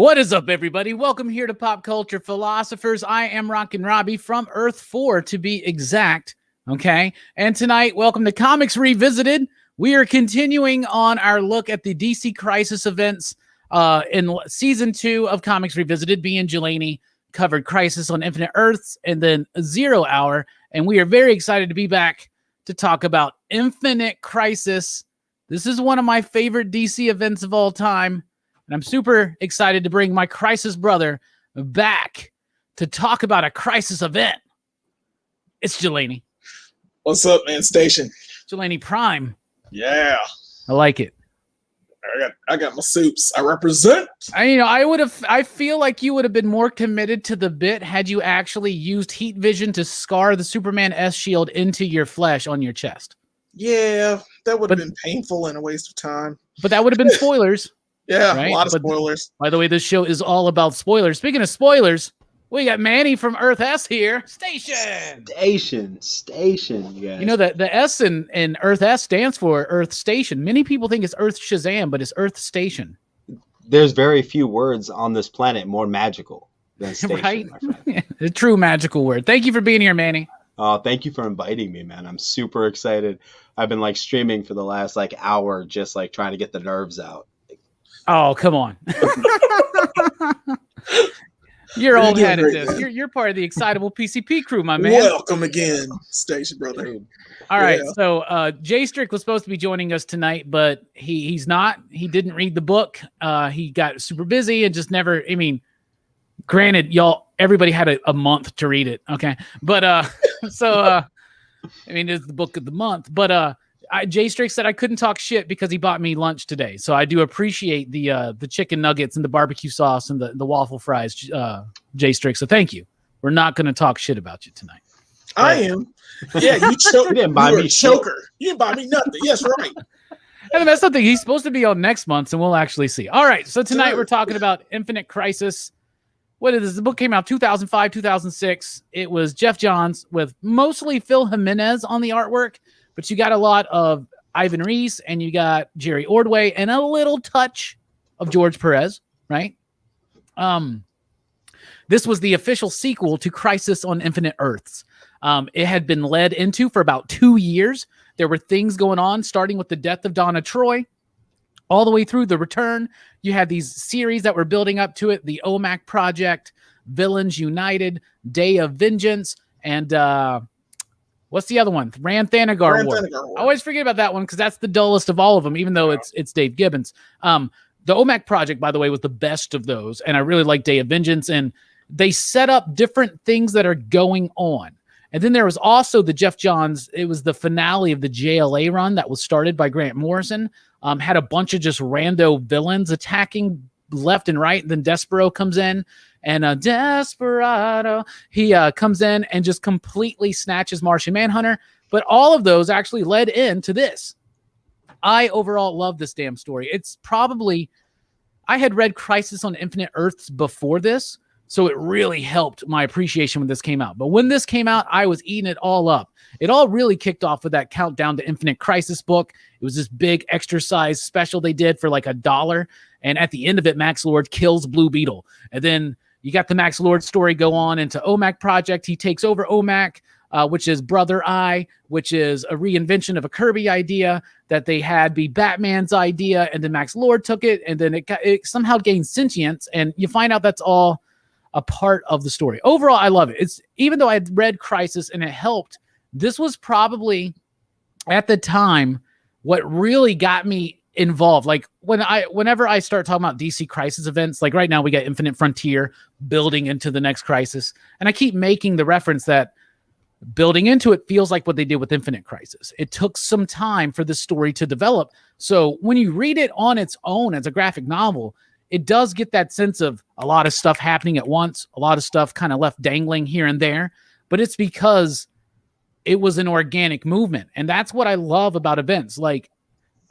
What is up, everybody? Welcome here to Pop Culture Philosophers. I am Rockin Robbie from Earth 4 to be exact. Okay. And tonight, welcome to Comics Revisited. We are continuing on our look at the DC Crisis events in season 2 of Comics Revisited. Me and Jelani covered Crisis on Infinite Earths and then Zero Hour. And we are very excited to be back to talk about Infinite Crisis. This is one of my favorite DC events of all time. And I'm super excited to bring my Crisis brother back to talk about a Crisis event. It's Jelani. What's up, man? Station. Jelani Prime. Yeah. I like it. I got my soups. I represent. I feel like you would have been more committed to the bit had you actually used heat vision to scar the Superman S shield into your flesh on your chest. Yeah, that would have been painful and a waste of time. But that would have been spoilers. Yeah, right? A lot of spoilers. By the way, this show is all about spoilers. Speaking of spoilers, we got Manny from Earth S here. Station, you guys. You know that the S in Earth S stands for Earth Station. Many people think it's Earth Shazam, but it's Earth Station. There's very few words on this planet more magical than station, right? my friend. A true magical word. Thank you for being here, Manny. Thank you for inviting me, man. I'm super excited. I've been streaming for the last hour, just trying to get the nerves out. Oh, come on. You're old head at this. You're part of the excitable PCP crew, my man. Welcome again, Station brother. All right. So Jay Strick was supposed to be joining us tonight, but he's not. He didn't read the book. He got super busy and just never, granted, everybody had a month to read it. Okay. But it's the book of the month. But Jay Strick said I couldn't talk shit because he bought me lunch today. So I do appreciate the chicken nuggets and the barbecue sauce and the waffle fries, Jay Strick. So thank you. We're not going to talk shit about you tonight. I am. Yeah, you choked. You didn't buy me choker. You didn't buy me nothing. Yes, right. And that's something he's supposed to be on next month, and we'll actually see. All right. So tonight we're talking about Infinite Crisis. What is this? The book came out 2005, 2006. It was Geoff Johns with mostly Phil Jimenez on the artwork. But you got a lot of Ivan Reis and you got Jerry Ordway and a little touch of George Perez, right? This was the official sequel to Crisis on Infinite Earths. It had been led into for about 2 years. There were things going on, starting with the death of Donna Troy, all the way through the return. You had these series that were building up to it. The OMAC Project, Villains United, Day of Vengeance, and what's the other one? Rand Thanagar War. I always forget about that one because that's the dullest of all of them, even though it's Dave Gibbons. The OMAC Project, by the way, was the best of those, and I really like Day of Vengeance, and they set up different things that are going on. And then there was also the Geoff Johns. It was the finale of the JLA run that was started by Grant Morrison. Had a bunch of just rando villains attacking left and right. And then Despero comes in. And Desperado, he comes in and just completely snatches Martian Manhunter. But all of those actually led into this. I overall love this damn story. It's probably, I had read Crisis on Infinite Earths before this, so it really helped my appreciation when this came out. But when this came out, I was eating it all up. It all really kicked off with that Countdown to Infinite Crisis book. It was this big extra-size special they did for $1. And at the end of it, Max Lord kills Blue Beetle. And then you got the Max Lord story go on into OMAC Project. He takes over OMAC, which is Brother Eye, which is a reinvention of a Kirby idea that they had be Batman's idea. And then Max Lord took it, and then it somehow gained sentience. And you find out that's all a part of the story. Overall, I love it. It's even though I had read Crisis and it helped, this was probably, at the time, what really got me involved. Whenever I start talking about DC Crisis events, like right now we got Infinite Frontier building into the next Crisis, and I keep making the reference that building into it feels like what they did with Infinite Crisis. It took some time for the story to develop. So when you read it on its own as a graphic novel, it does get that sense of a lot of stuff happening at once, a lot of stuff kind of left dangling here and there, but it's because it was an organic movement. And that's what I love about events.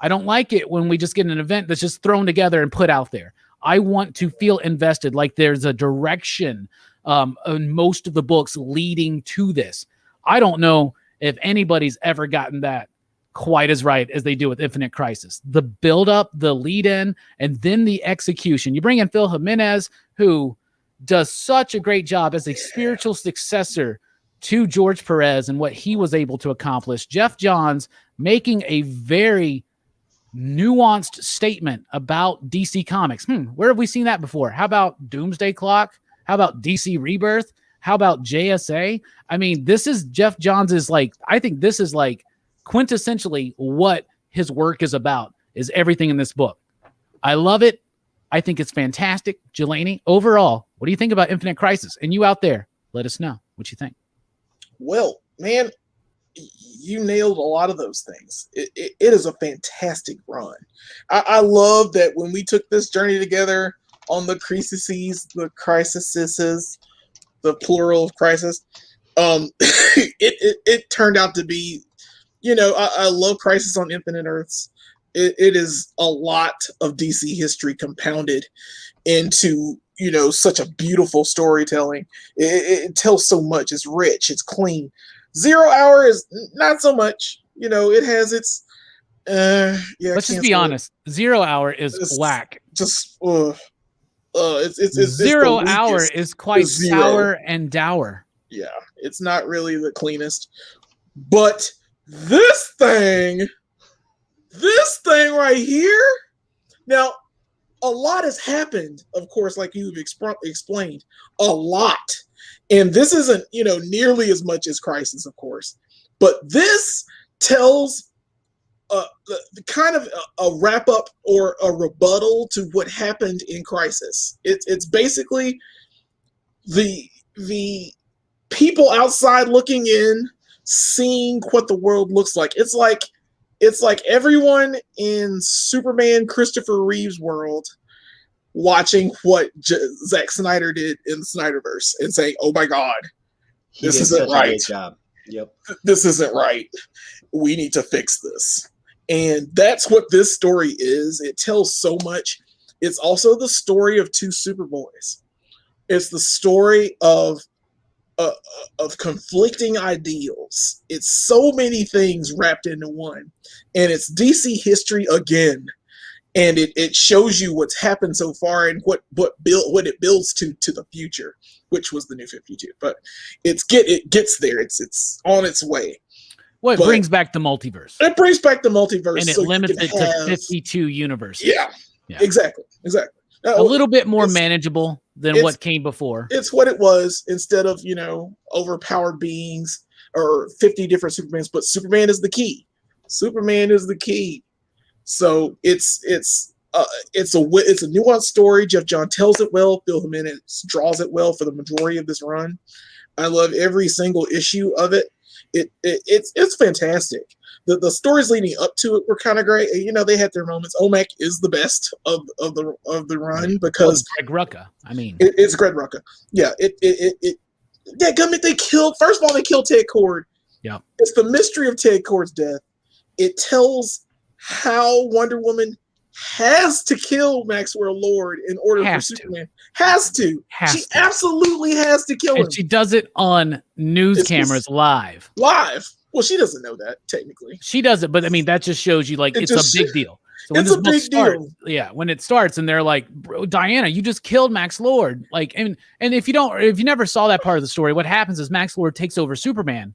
I don't like it when we just get an event that's just thrown together and put out there. I want to feel invested, like there's a direction in most of the books leading to this. I don't know if anybody's ever gotten that quite as right as they do with Infinite Crisis. The build up, the lead in, and then the execution. You bring in Phil Jimenez, who does such a great job as a spiritual successor to George Perez and what he was able to accomplish. Geoff Johns making a very nuanced statement about DC Comics. Where have we seen that before? How about Doomsday Clock? How about DC Rebirth? How about JSA? I mean, this is Geoff Johns' I think this is quintessentially what his work is about, is everything in this book. I love it. I think it's fantastic. Jelani, overall, what do you think about Infinite Crisis? And you out there, let us know what you think. Well, man, you nailed a lot of those things. It is a fantastic run. I love that when we took this journey together on the crises, the plural of crisis, it turned out to be, I love Crisis on Infinite Earths. It is a lot of DC history compounded into, such a beautiful storytelling. It tells so much. It's rich. It's clean. 0 Hour is not so much. It has its. Let's just be honest. 0 Hour is whack. Just it's 0 Hour is quite sour and dour. Yeah, it's not really the cleanest. But this thing right here. Now, a lot has happened, of course, like you've explained, a lot. And this isn't, nearly as much as Crisis, of course. But this tells the kind of a wrap up or a rebuttal to what happened in Crisis. It's basically the people outside looking in, seeing what the world looks like. It's like everyone in Superman Christopher Reeve's world watching what Zack Snyder did in the Snyderverse and saying, "Oh my God, this isn't right. Job. Yep, this isn't right. We need to fix this." And that's what this story is. It tells so much. It's also the story of two Superboys. It's the story of conflicting ideals. It's so many things wrapped into one, and it's DC history again. And it shows you what's happened so far and what it builds to the future, which was the New 52. But it gets there. It's on its way. Well, it brings back the multiverse. It brings back the multiverse, and it limits it to 52 universes. Yeah, exactly. A little bit more manageable than what came before. It's what it was, instead of overpowered beings or 50 different Supermans. But Superman is the key. Superman is the key. So it's a nuanced story. Geoff Johns tells it well. Phil Jimenez draws it well for the majority of this run. I love every single issue of it. It's fantastic. The stories leading up to it were kind of great. They had their moments. OMAC is the best of the run because Greg Rucka. I mean, it's Greg Rucka. Yeah. They killed. First of all, they killed Ted Kord. Yeah. It's the mystery of Ted Kord's death. It tells how Wonder Woman has to kill Maxwell Lord in order for Superman. Has to. She absolutely has to kill him. And she does it on news cameras live. Well, she doesn't know that, technically. She does it, but I mean, that just shows you it's a big deal. So it's a big deal. Yeah, when it starts and they're like, "Bro, Diana, you just killed Max Lord." And if you never saw that part of the story, what happens is Max Lord takes over Superman,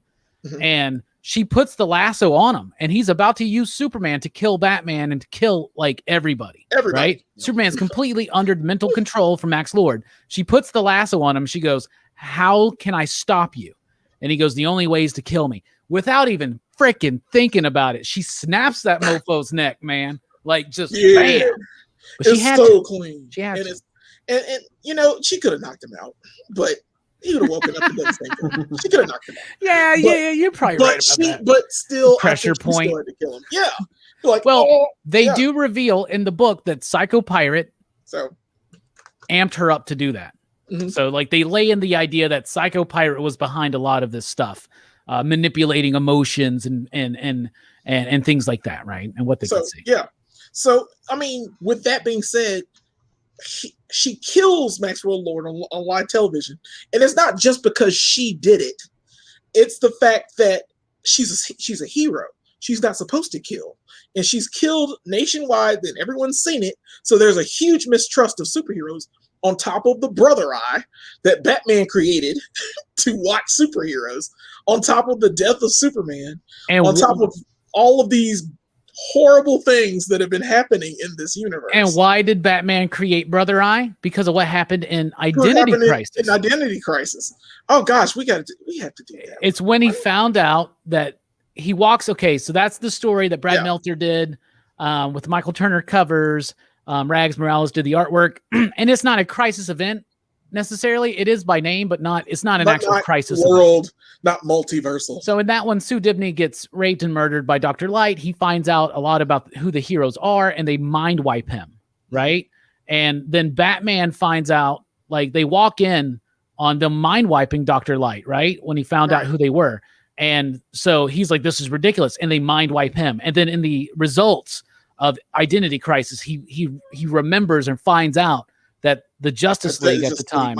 and she puts the lasso on him, and he's about to use Superman to kill Batman and to kill everybody. Right? Superman's completely under mental control from Max Lord. She puts the lasso on him. She goes, "How can I stop you?" And he goes, "The only way is to kill me." Without even freaking thinking about it, she snaps that mofo's neck, man. Bam. But it's so clean. She had to. And she could have knocked him out, but he would have woken up and done the same thing. She could have knocked him out. Yeah, you're probably right about that. But still, pressure point. Still had to kill him. Yeah. They do reveal in the book that Psycho Pirate amped her up to do that. Mm-hmm. So they lay in the idea that Psycho Pirate was behind a lot of this stuff. Manipulating emotions and things like that, right? And what they could see. Yeah. So, I mean, with that being said, she kills Maxwell Lord on live television. And it's not just because she did it. It's the fact that she's a hero. she's not supposed to kill. And she's killed nationwide, then everyone's seen it. So there's a huge mistrust of superheroes on top of the brother eye that Batman created to watch superheroes, on top of the death of Superman, and on top of all of these horrible things that have been happening in this universe. And why did Batman create Brother Eye? Because of what happened in Identity Crisis. In Identity Crisis. Oh gosh, we have to do that. It's when he found out that he walks. Okay, so that's the story that Brad Meltzer did with Michael Turner covers. Rags Morales did the artwork, and it's not a crisis event necessarily. It is by name, but it's not an actual crisis world event. Not multiversal. So in that one, Sue Dibney gets raped and murdered by Dr. Light. He finds out a lot about who the heroes are, and they mind wipe him, right? And then Batman finds out, like, they walk in on them mind wiping Dr. Light, right? When he found out who they were. And so he's like, this is ridiculous. And they mind wipe him. And then in the results of Identity Crisis, he remembers and finds out that the Justice League at the time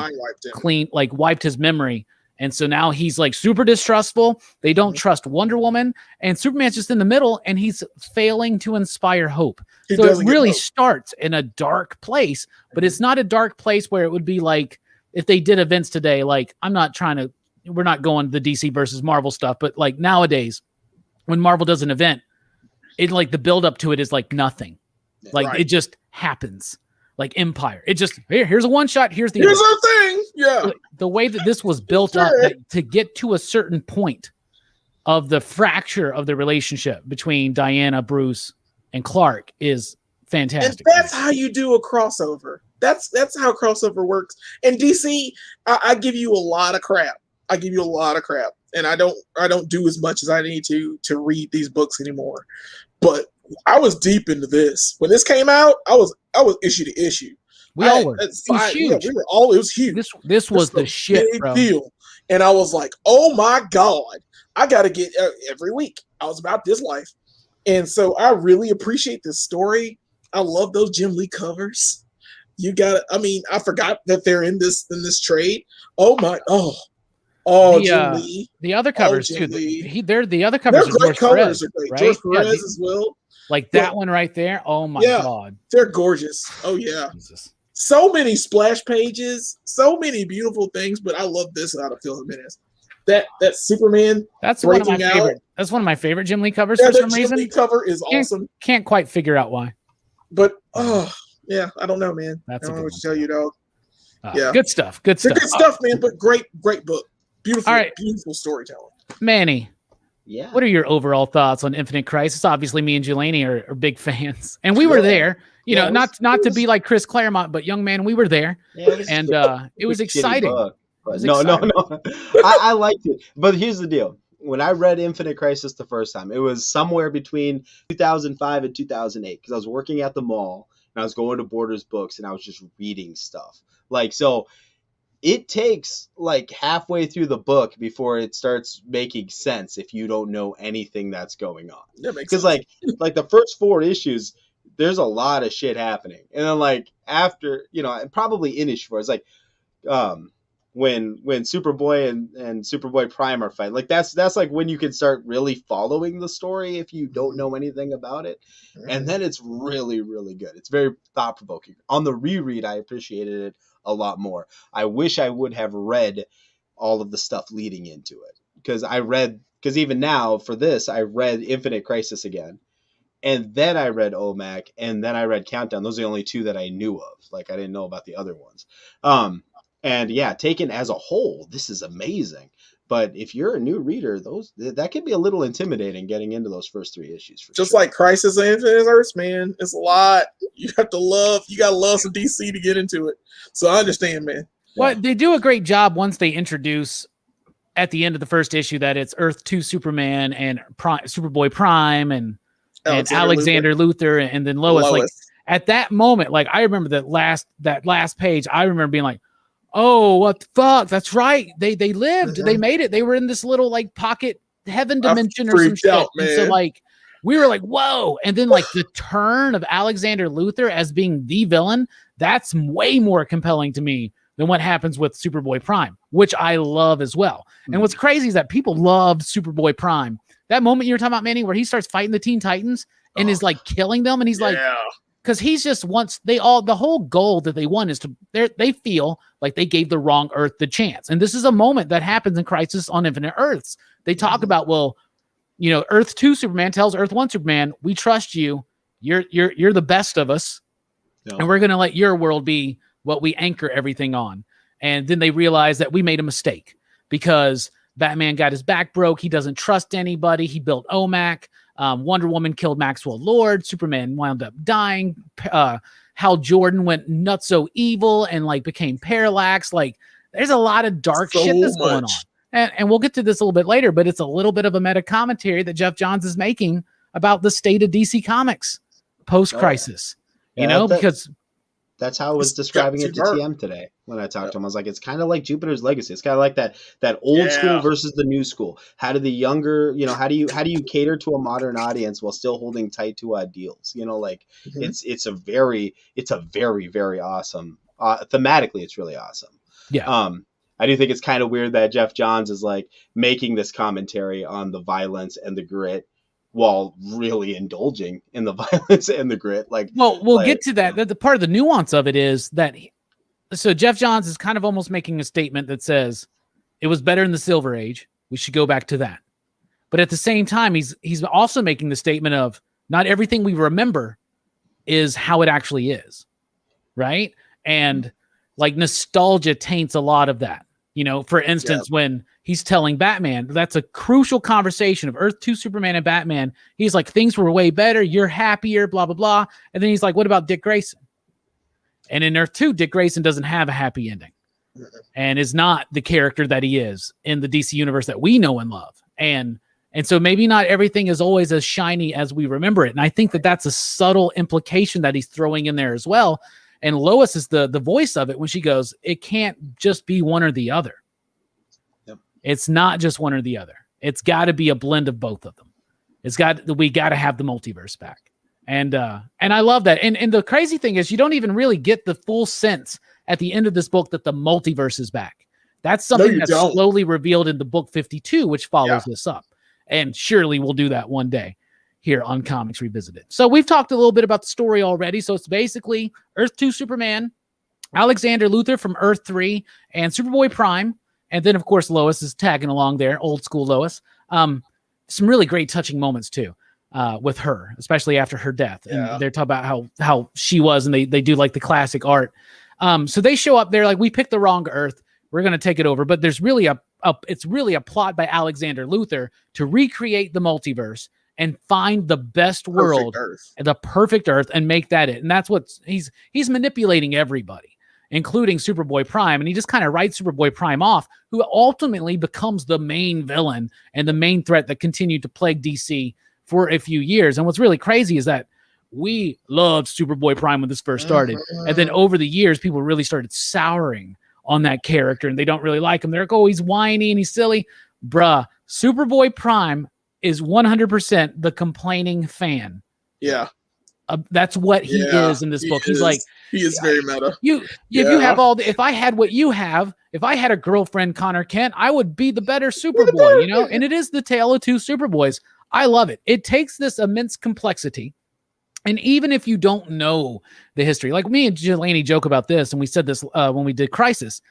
wiped his memory. And so now he's like super distrustful. They don't trust Wonder Woman, and Superman's just in the middle, and he's failing to inspire hope. So it really starts in a dark place, but it's not a dark place where it would be like if they did events today. Like, we're not going the DC versus Marvel stuff, but like nowadays when Marvel does an event, it like the build up to it is like nothing. Like it just happens. Like Empire. It just, here's a one shot. Here's our thing. Yeah. The way that this was built up to get to a certain point of the fracture of the relationship between Diana, Bruce, and Clark is fantastic. And that's how you do a crossover. That's how crossover works. And DC, I give you a lot of crap. And I don't do as much as I need to read these books anymore. But I was deep into this. When this came out, I was issue to issue. We all were. It was huge. Yeah, it was huge. This was the shit, bro. Deal. And I was like, oh my God, I got to get every week. I was about this life. And so I really appreciate this story. I love those Jim Lee covers. I forgot that they're in this trade. Jim Lee. The other covers too. The other covers. Their great colors are great. George Perez as well. Like that one right there. Oh my God. They're gorgeous. Oh yeah. Jesus. So many splash pages, so many beautiful things, but I love this out of Phil Jimenez. That Superman. That's one of my favorite. That's one of my favorite Jim Lee covers for some reason. Jim Lee cover is awesome. Can't quite figure out why. But I don't know, man. I don't know what to tell you, dog. Good stuff. Good stuff, man. But great book. Beautiful, beautiful storytelling. Manny. Yeah. What are your overall thoughts on Infinite Crisis? Obviously, me and Jelani are big fans, and we were there. Not to be like Chris Claremont, but young man, we were there, and it was exciting. No. I liked it, but here's the deal: when I read Infinite Crisis the first time, it was somewhere between 2005 and 2008 because I was working at the mall and I was going to Borders Books and I was just reading stuff. It takes like halfway through the book before it starts making sense if you don't know anything that's going on. Because like the first 4 issues, there's a lot of shit happening. And then like after, probably in issue 4, it's like when Superboy and Superboy-Prime are fighting. Like that's like when you can start really following the story if you don't know anything about it. And then it's really, really good. It's very thought-provoking. On the reread, I appreciated it a lot more. I wish I would have read all of the stuff leading into it because even now for this, I read Infinite Crisis again, and then I read OMAC, and then I read Countdown. Those are the only 2 that I knew of. Like I didn't know about the other ones. And yeah, taken as a whole, this is amazing. But if you're a new reader, that can be a little intimidating getting into those first 3 issues. Just like Crisis on Infinite Earths, man, it's a lot. You gotta love some DC to get into it. So I understand, man. Well, they do a great job once they introduce at the end of the first issue that it's Earth 2 Superman and Superboy-Prime and Alexander Luthor and then Lois. Like at that moment, like I remember that last page. I remember being like, oh, what the fuck? That's right. They lived. They made it. They were in this little like pocket heaven dimension or some shit. And so like we were like, whoa. And then like the turn of Alexander Luthor as being the villain, that's way more compelling to me than what happens with Superboy-Prime, which I love as well. And what's crazy is that people loved Superboy-Prime that moment you were talking about, Manny, where he starts fighting the Teen Titans and is like killing them, and he's like, because he's just wants the whole goal that they want is to they feel like they gave the wrong Earth the chance, and this is a moment that happens in Crisis on Infinite Earths. They talk about, well, you know, Earth 2 Superman tells Earth 1 Superman, we trust you, you're the best of us, and we're gonna let your world be what we anchor everything on. And then they realize that we made a mistake because Batman got his back broke. He doesn't trust anybody. He built OMAC. Wonder Woman killed Maxwell Lord. Superman wound up dying. Hal Jordan went nutso evil and like became Parallax. Like, there's a lot of dark shit that's going on. And we'll get to this a little bit later, but it's a little bit of a meta commentary that Geoff Johns is making about the state of DC Comics post-Crisis. Because that's how I was describing it to TM today when I talked to him. I was like, it's kind of like Jupiter's Legacy. It's kind of like that old school versus the new school. How do the younger, how do you cater to a modern audience while still holding tight to ideals? It's a very, very awesome. Thematically, it's really awesome. Yeah. I do think it's kind of weird that Geoff Johns is like making this commentary on the violence and the grit while really indulging in the violence and the grit. Like, well, we'll get to that. The part of the nuance of it is that so Geoff Johns is kind of almost making a statement that says it was better in the Silver Age. We should go back to that. But at the same time, he's also making the statement of not everything we remember is how it actually is. Right. And like nostalgia taints a lot of that. For instance, when he's telling Batman, that's a crucial conversation of Earth 2 Superman and Batman. He's like, things were way better. You're happier, blah, blah, blah. And then he's like, what about Dick Grayson? And in Earth 2, Dick Grayson doesn't have a happy ending and is not the character that he is in the DC universe that we know and love. And so maybe not everything is always as shiny as we remember it. And I think that that's a subtle implication that he's throwing in there as well. And Lois is the voice of it when she goes, it can't just be one or the other. Yep. It's not just one or the other. It's got to be a blend of both of them. We got to have the multiverse back. And I love that. And the crazy thing is you don't even really get the full sense at the end of this book that the multiverse is back. That's something that's slowly revealed in the book 52, which follows this up. And surely we'll do that one day here on Comics Revisited. So we've talked a little bit about the story already. So it's basically Earth 2 Superman, Alexander Luthor from Earth 3, and Superboy-Prime. And then, of course, Lois is tagging along there, old school Lois. Some really great touching moments, too, with her, especially after her death. And they're talking about how she was, and they do like the classic art. So they show up there like, we picked the wrong Earth. We're going to take it over. But there's really it's really a plot by Alexander Luthor to recreate the multiverse and find the best world, the perfect Earth, and make that it. And that's what he's manipulating everybody, including Superboy-Prime. And he just kind of writes Superboy-Prime off, who ultimately becomes the main villain and the main threat that continued to plague DC for a few years. And what's really crazy is that we loved Superboy-Prime when this first started. And then over the years, people really started souring on that character, and they don't really like him. They're like, oh, he's whiny and he's silly. Bruh, Superboy-Prime is 100% the complaining fan. Yeah. That's what he is in this book. He's like, he is very meta. If you have if I had what you have, if I had a girlfriend, Connor Kent, I would be the better Superboy, And it is the tale of two Superboys. I love it. It takes this immense complexity. And even if you don't know the history, like me and Jelani joke about this, and we said this when we did Crisis,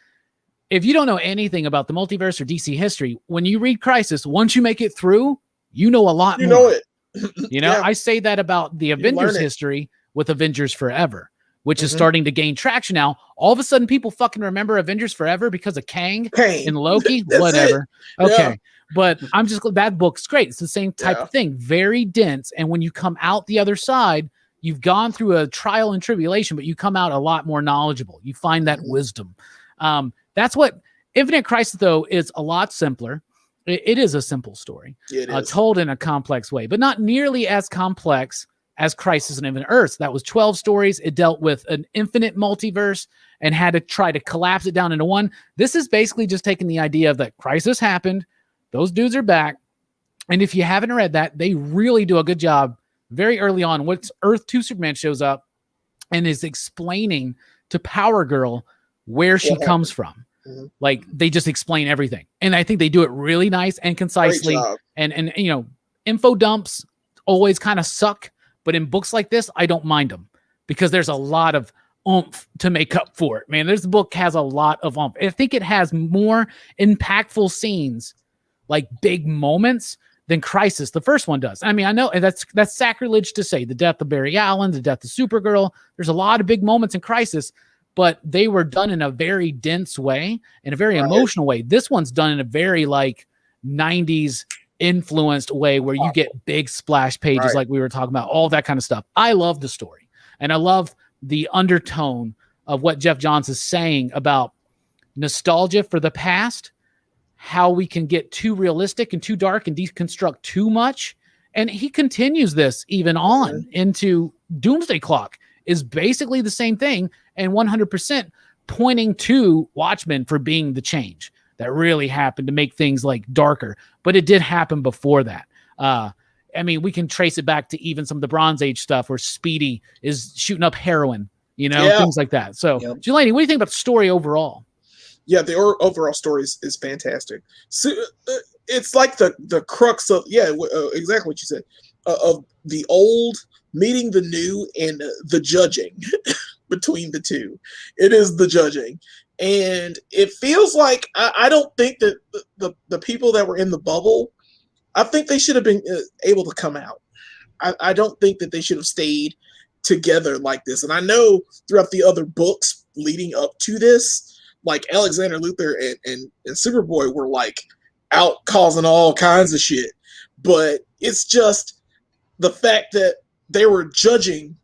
if you don't know anything about the multiverse or DC history, when you read Crisis, once you make it through, you know a lot more. Know it. I say that about the Avengers history with Avengers Forever, which is starting to gain traction now. All of a sudden, people fucking remember Avengers Forever because of Kang and Loki. Whatever. Okay. Yeah. But that book's great. It's the same type of thing. Very dense. And when you come out the other side, you've gone through a trial and tribulation, but you come out a lot more knowledgeable. You find that wisdom. That's what Infinite Crisis, though, is a lot simpler. It is a simple story, told in a complex way, but not nearly as complex as Crisis on Infinite Earths. That was 12 stories. It dealt with an infinite multiverse and had to try to collapse it down into one. This is basically just taking the idea of that Crisis happened. Those dudes are back. And if you haven't read that, they really do a good job very early on. Once Earth 2 Superman shows up and is explaining to Power Girl where she comes from. Like, they just explain everything. And I think they do it really nice and concisely. And info dumps always kind of suck, but in books like this, I don't mind them because there's a lot of oomph to make up for it. Man, this book has a lot of oomph. I think it has more impactful scenes, like big moments, than Crisis, the first one, does. I mean, I know that's sacrilege to say. The death of Barry Allen, the death of Supergirl. There's a lot of big moments in Crisis, but they were done in a very dense way, in a very emotional way. This one's done in a very like 90s influenced way where you get big splash pages like we were talking about, all that kind of stuff. I love the story, and I love the undertone of what Geoff Johns is saying about nostalgia for the past, how we can get too realistic and too dark and deconstruct too much. And he continues this even on into Doomsday Clock is basically the same thing, and 100% pointing to Watchmen for being the change that really happened to make things like darker. But it did happen before that. I mean, we can trace it back to even some of the Bronze Age stuff where Speedy is shooting up heroin, things like that. So, Jelani, what do you think about the story overall? Yeah, the overall story is fantastic. So it's like the crux of exactly what you said, of the old meeting the new and the judging between the two. It is the judging, and it feels like I don't think that the people that were in the bubble, I think they should have been able to come out. I don't think that they should have stayed together like this. And I know throughout the other books leading up to this, like Alexander Luthor and Superboy were like out causing all kinds of shit. But it's just the fact that they were judging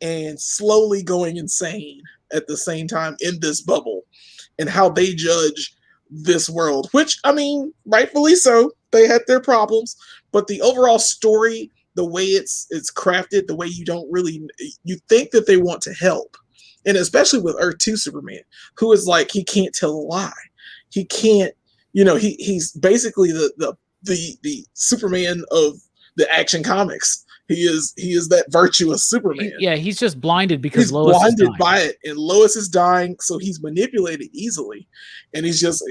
and slowly going insane at the same time in this bubble, and how they judge this world, which, I mean, rightfully so. They had their problems, but the overall story, the way it's crafted, the way you think that they want to help. And especially with Earth 2 Superman, who is like, he can't tell a lie. He can't, he's basically the Superman of the Action Comics. He is that virtuous Superman. He's just blinded because he's Lois blinded is dying. by it, and Lois is dying, so he's manipulated easily, and he's just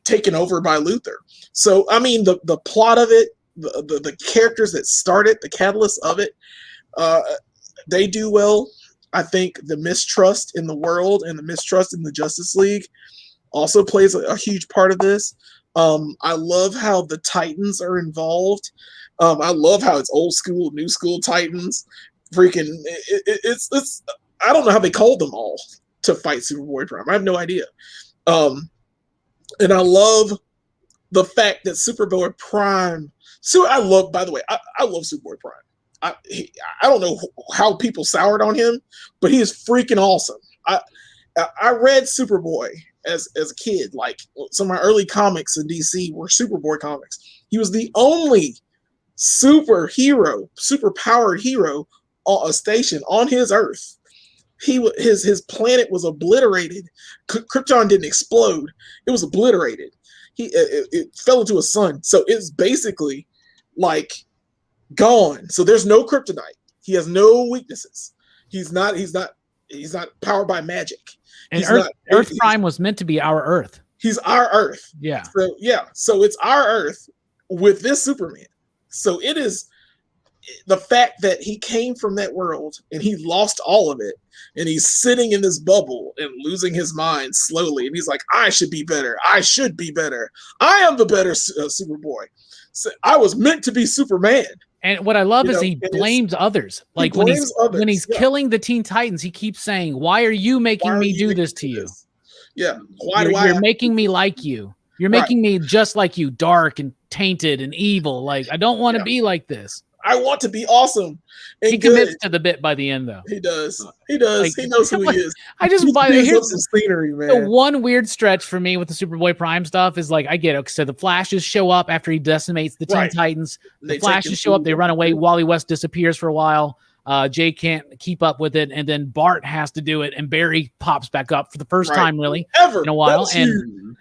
taken over by Luthor. So, I mean, the plot of it, the characters that started, the catalyst of it, they do well. I think the mistrust in the world and the mistrust in the Justice League also plays a huge part of this. I love how the Titans are involved. I love how it's old school, new school Titans. Freaking, it's I don't know how they called them all to fight Superboy-Prime. I have no idea. And I love the fact that Superboy-Prime. By the way, I love Superboy-Prime. I don't know how people soured on him, but he is freaking awesome. I read Superboy as a kid. Like, some of my early comics in DC were Superboy comics. He was the only superpowered hero on a station on his Earth. His planet was obliterated. Krypton didn't explode. It was obliterated. It fell into a sun. So it's basically like gone. So there's no kryptonite. He has no weaknesses. He's not powered by magic. And Earth Prime was meant to be our Earth. He's our Earth. Yeah. So so it's our Earth with this Superman. So it is the fact that he came from that world and he lost all of it, and he's sitting in this bubble and losing his mind slowly, and he's like, I should be better. I should be better. I am the better Superboy. So I was meant to be Superman. And what I love is he blames others. Like when he's killing the Teen Titans, he keeps saying, "Why are you making me do this to you? Yeah, you're making me like you. You're making me just like you, dark and tainted and evil. Like, I don't want to be like this. I want to be awesome." And he commits to the bit by the end, though. He does. He does. Like, he knows who he is. I just buy it. Here's some scenery, man. The one weird stretch for me with the Superboy-Prime stuff is like, I get it. So the Flashes show up after he decimates the Teen Titans. The Flashes show up. They run away. Wally West disappears for a while. Jay can't keep up with it, and then Bart has to do it, and Barry pops back up for the first time really ever in a while,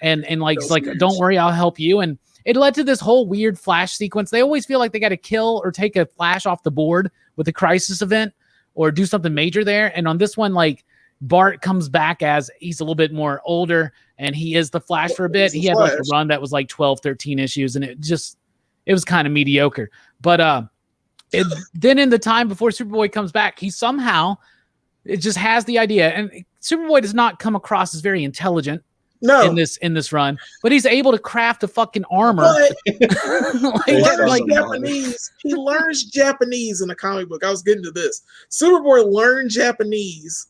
and like, it's like, don't worry, I'll help you. And it led to this whole weird Flash sequence. They always feel like they got to kill or take a Flash off the board with a crisis event or do something major there. And on this one, like, Bart comes back as he's a little bit more older, and he is the Flash for a bit. He had like a run that was like 12, 13 issues, and it it was kind of mediocre. But then in the time before Superboy comes back, he somehow it just has the idea, and Superboy does not come across as very intelligent. No, in this run, but he's able to craft a fucking armor. But he learns Japanese in the comic book. I was getting to this. Superboy learned Japanese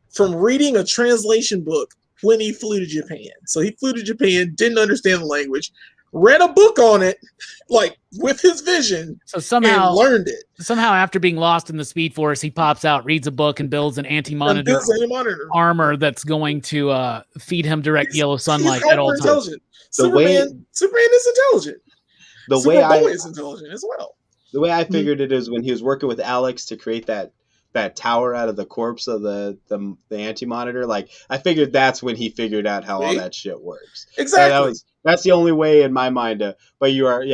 from reading a translation book when he flew to Japan. So he flew to Japan, didn't understand the language, read a book on it, like with his vision, so somehow learned it. Somehow, after being lost in the Speed Force, he pops out, reads a book, and builds an anti-monitor armor that's going to feed him direct yellow sunlight at all times. Superman is intelligent. Superboy is intelligent as well. The way I figured it is when he was working with Alex to create that tower out of the corpse of the anti-monitor. Like, I figured that's when he figured out how all that shit works. Exactly. That's the only way in my mind to. But you are,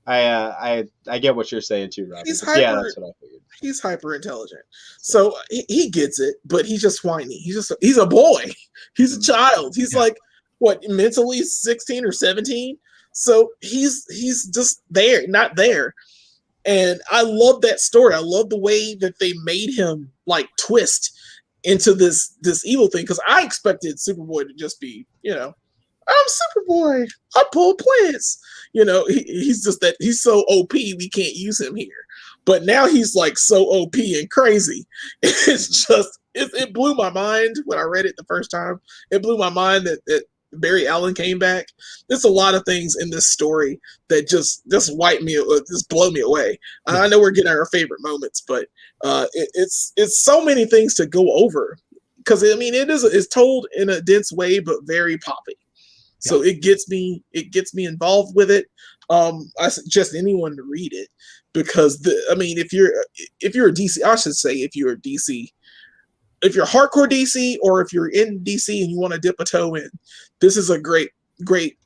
I get what you're saying too, Robbie. That's what I figured. He's hyper intelligent, so he gets it, but he's just whiny. He's a boy. He's a child. He's like what, mentally 16 or 17. So he's just there, not there. And I love that story. I love the way that they made him like twist into this evil thing, because I expected Superboy to just be, I'm Superboy. I pull plants. He's just that he's so OP we can't use him here. But now he's like so OP and crazy. It's just it blew my mind when I read it the first time. It blew my mind that Barry Allen came back. There's a lot of things in this story that just wipe me, just blow me away. Yeah. I know we're getting our favorite moments, but it's so many things to go over, because it's told in a dense way but very poppy. So it gets me involved with it. I suggest anyone to read it, because if you're a DC, I should say, if you're a DC, if you're hardcore DC, or if you're in DC and you want to dip a toe in, this is a great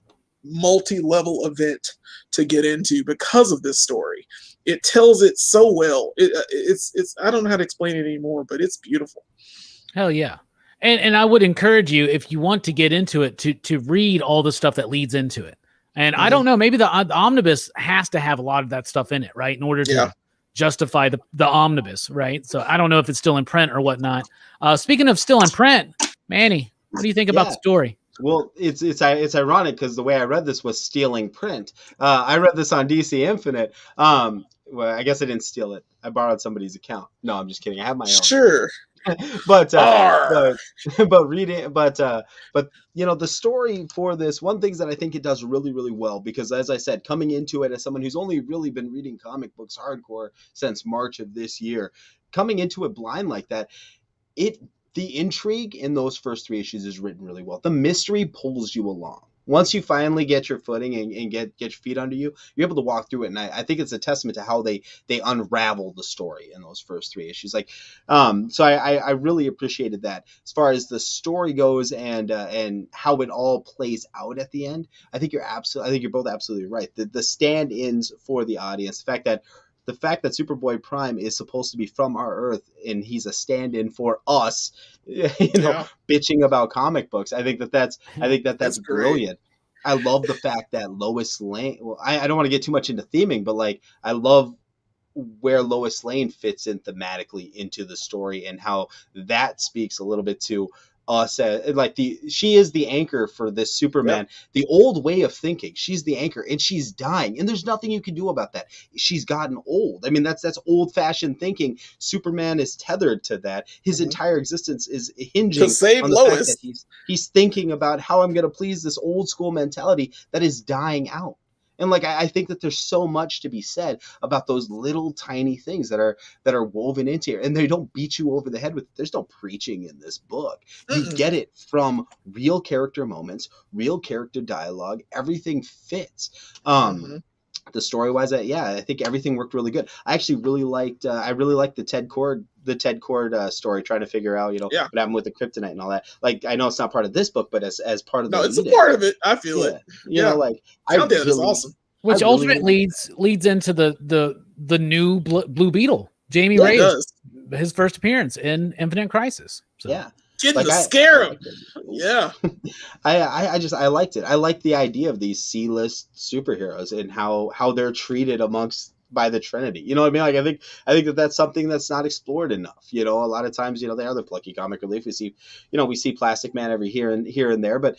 multi-level event to get into because of this story. It tells it so well. It's I don't know how to explain it anymore, but it's beautiful. Hell yeah. And I would encourage you, if you want to get into it, to read all the stuff that leads into it. And I don't know, maybe the omnibus has to have a lot of that stuff in it, right? In order to justify the omnibus, right? So I don't know if it's still in print or whatnot. Speaking of still in print, Manny, what do you think about the story? Well, it's ironic, because the way I read this was stealing print. I read this on DC Infinite. Well, I guess I didn't steal it. I borrowed somebody's account. No, I'm just kidding. I have my own. Sure. but reading, the story for this, one thing that I think it does really, really well, because as I said, coming into it as someone who's only really been reading comic books hardcore since March of this year, coming into it blind like that, the intrigue in those first 3 issues is written really well. The mystery pulls you along. Once you finally get your footing and get your feet under you, you're able to walk through it. And I think it's a testament to how they unravel the story in those first 3 issues. So I really appreciated that. As far as the story goes and how it all plays out at the end, I think you're both absolutely right. The stand-ins for the audience, the fact that Superboy-Prime is supposed to be from our Earth and he's a stand-in for us, bitching about comic books. I think that's brilliant. I love the fact that Lois Lane. Well, I don't want to get too much into theming, but I love where Lois Lane fits in thematically into the story, and how that speaks a little bit to us. She is the anchor for this Superman. The old way of thinking. She's the anchor, and she's dying, and there's nothing you can do about that. She's gotten old. That's old-fashioned thinking. Superman is tethered to that. His entire existence is hinging to save on the Lois. fact that he's thinking about how I'm going to please this old school mentality that is dying out. And I think that there's so much to be said about those little tiny things that are woven into here, and they don't beat you over the head with it. There's no preaching in this book. You get it from real character moments, real character dialogue. Everything fits. The story wise, I think everything worked really good. I actually really liked. I really liked the Ted Cord story, trying to figure out what happened with the kryptonite and all that. I know it's not part of this book, but as part of it's a part of it. I feel it. It's awesome. Which ultimately leads into the new Blue Beetle, Jamie Ray's his first appearance in Infinite Crisis. So. Yeah. getting to scare him. Yeah. I liked it. I liked the idea of these C-list superheroes and how they're treated by the Trinity. You know what I mean? Like I think that that's something that's not explored enough. You know, a lot of times, you know, they are the plucky comic relief. We see Plastic Man every here and there, but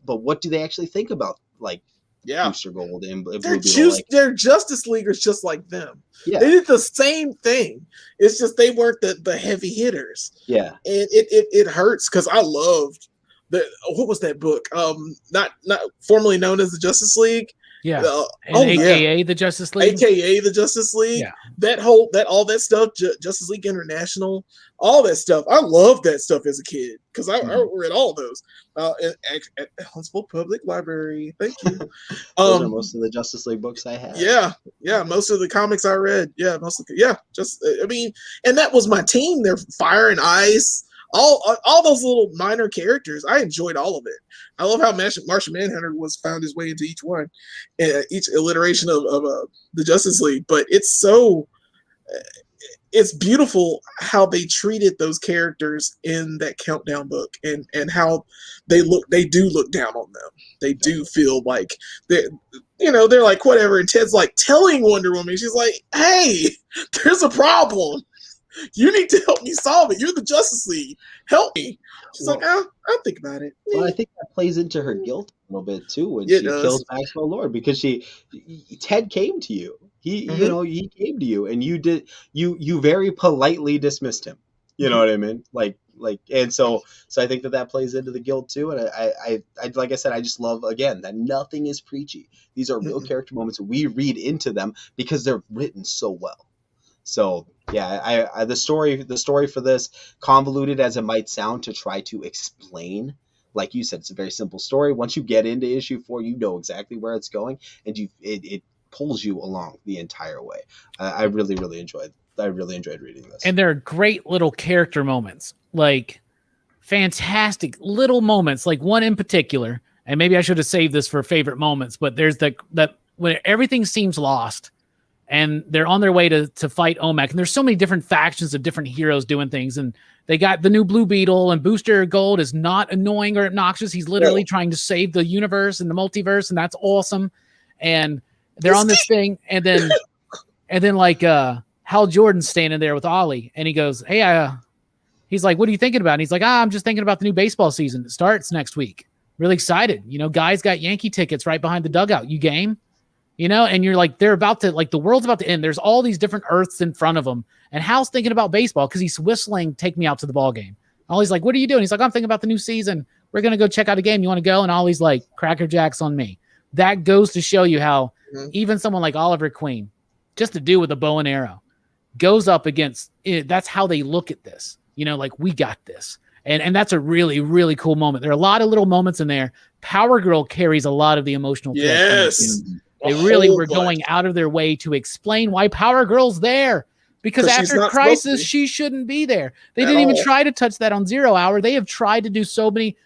what do they actually think about, like, Booster Gold and Blue Beetle? They're Justice Leaguers just like them. Yeah. They did the same thing. It's just they weren't the heavy hitters. Yeah. And it hurts because I loved what was that book? Not formerly known as the Justice League. Yeah. AKA the Justice League. AKA the Justice League. Yeah. All that stuff, Justice League International, all that stuff. I loved that stuff as a kid because I read all those at Huntsville Public Library. Thank you. Those are most of the Justice League books I had. Yeah, most of the comics I read. And that was my team. They're Fire and Ice. All those little minor characters, I enjoyed all of it. I love how Martian Manhunter found his way into each one, each alliteration of the Justice League. But it's beautiful how they treated those characters in that Countdown book, and how they do look down on them. They do feel like they're like whatever. And Ted's like telling Wonder Woman, she's like, "Hey, there's a problem. You need to help me solve it. You're the Justice League. Help me." She's like, I'll think about it. Well, I think that plays into her guilt a little bit too when she kills Maxwell Lord, because Ted came to you. He came to you, and you very politely dismissed him. You know what I mean? And so I think that plays into the guilt too. And I like I said, I just love, again, that nothing is preachy. These are real character moments. We read into them because they're written so well. So yeah, I the story for this, convoluted as it might sound to try to explain, like you said, it's a very simple story. Once you get into issue 4, you know exactly where it's going, and it pulls you along the entire way. I really enjoyed reading this. And there are great little character moments, like fantastic little moments, like one in particular. And maybe I should have saved this for favorite moments, but there's that when everything seems lost, and they're on their way to fight OMAC. And there's so many different factions of different heroes doing things. And they got the new Blue Beetle, and Booster Gold is not annoying or obnoxious. He's literally trying to save the universe and the multiverse. And that's awesome. And they're on this thing. And then like Hal Jordan's standing there with Ollie, and he goes, "Hey, he's like, what are you thinking about?" And he's like, I'm just thinking about the new baseball season. It starts next week. Really excited. Guys got Yankee tickets right behind the dugout. You game? And you're like, they're about to, like, the world's about to end. There's all these different Earths in front of him. And Hal's thinking about baseball because he's whistling, "Take me out to the ball game." Ollie's like, "What are you doing?" He's like, "I'm thinking about the new season. We're going to go check out a game. You want to go?" And Ollie's like, "Cracker Jacks on me." That goes to show you how even someone like Oliver Queen, just a dude with a bow and arrow, goes up against it. That's how they look at this. Like, we got this. And that's a really, really cool moment. There are a lot of little moments in there. Power Girl carries a lot of the emotional. Yes. They really were going out of their way to explain why Power Girl's there. Because after Crisis, she shouldn't be there. They didn't even try to touch that on 0 Hour. They have tried to do so many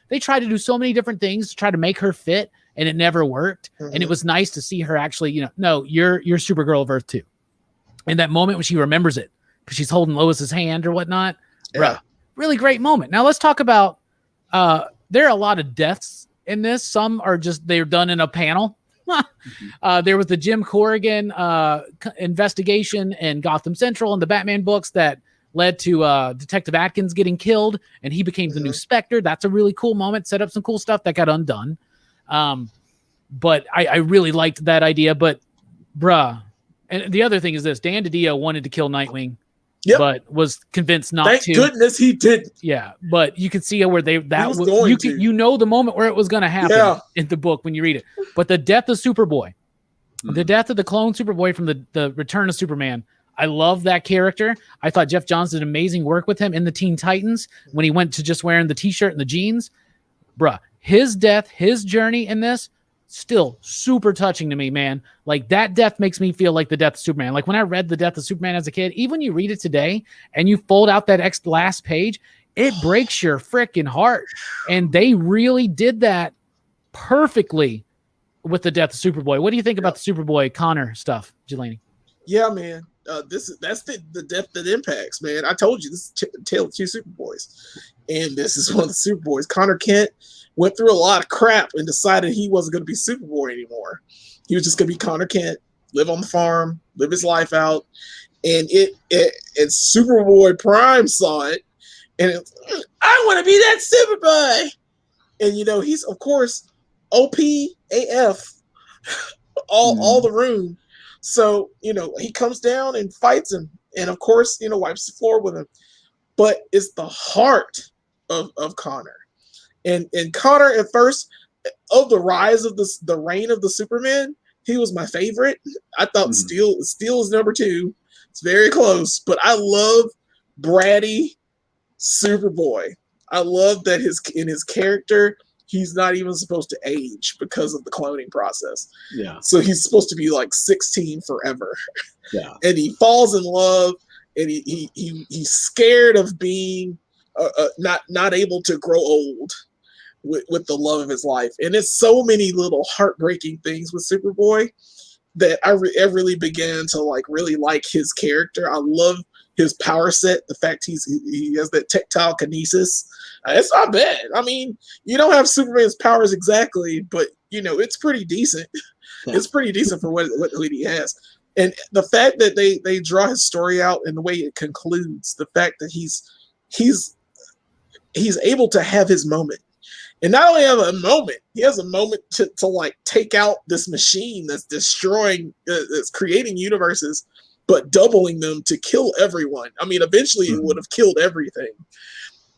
different things to try to make her fit, and it never worked. And it was nice to see her actually, no, you're Supergirl of Earth 2. And that moment when she remembers it, because she's holding Lois's hand or whatnot. Bruh, really great moment. Now let's talk about, there are a lot of deaths in this. Some are just, they're done in a panel. There was the Jim Corrigan investigation in Gotham Central and the Batman books that led to Detective Atkins getting killed, and he became the new Spectre. That's a really cool moment. Set up some cool stuff that got undone. But I really liked that idea. But bruh, and the other thing is this: Dan DiDio wanted to kill Nightwing, but was convinced not to. Thank goodness he didn't. Yeah, but you could see where the moment where it was going to happen in the book when you read it. But the death of Superboy, the death of the clone Superboy from the Return of Superman. I love that character. I thought Geoff Johns did amazing work with him in the Teen Titans when he went to just wearing the t-shirt and the jeans. Bruh, his death, his journey in this, still super touching to me, man. Like, that death makes me feel like the death of Superman. Like, when I read the death of Superman as a kid, even when you read it today and you fold out that last page, it breaks your freaking heart. And they really did that perfectly with the death of Superboy. What do you think about the Superboy Connor stuff, Jelani? Yeah, man. that's the depth that impacts, man. I told you this is Tale of Two Superboys, and this is one of the Superboys. Connor Kent went through a lot of crap and decided he wasn't going to be Superboy anymore. He was just going to be Connor Kent, live on the farm, live his life out, and and Superboy-Prime saw it, and I want to be that Superboy, and he's of course OP AF, all the room. So, he comes down and fights him. And, of course, wipes the floor with him. But it's the heart of Connor. And Connor, at first, of the rise of the reign of the Superman, he was my favorite. I thought Steel is number 2. It's very close. But I love bratty Superboy. I love that in his character, he's not even supposed to age because of the cloning process. Yeah. So he's supposed to be like 16 forever. Yeah. And he falls in love, and he's scared of being not able to grow old with the love of his life. And it's so many little heartbreaking things with Superboy that I really began to really like his character. I love his power set, the fact he has that tactile kinesis. It's not bad. I mean, you don't have Superman's powers exactly, but it's pretty decent. It's pretty decent for what he has. And the fact that they draw his story out and the way it concludes, the fact that he's able to have his moment. And not only have a moment, he has a moment to take out this machine that's destroying, that's creating universes, but doubling them to kill everyone. I mean, eventually it would have killed everything.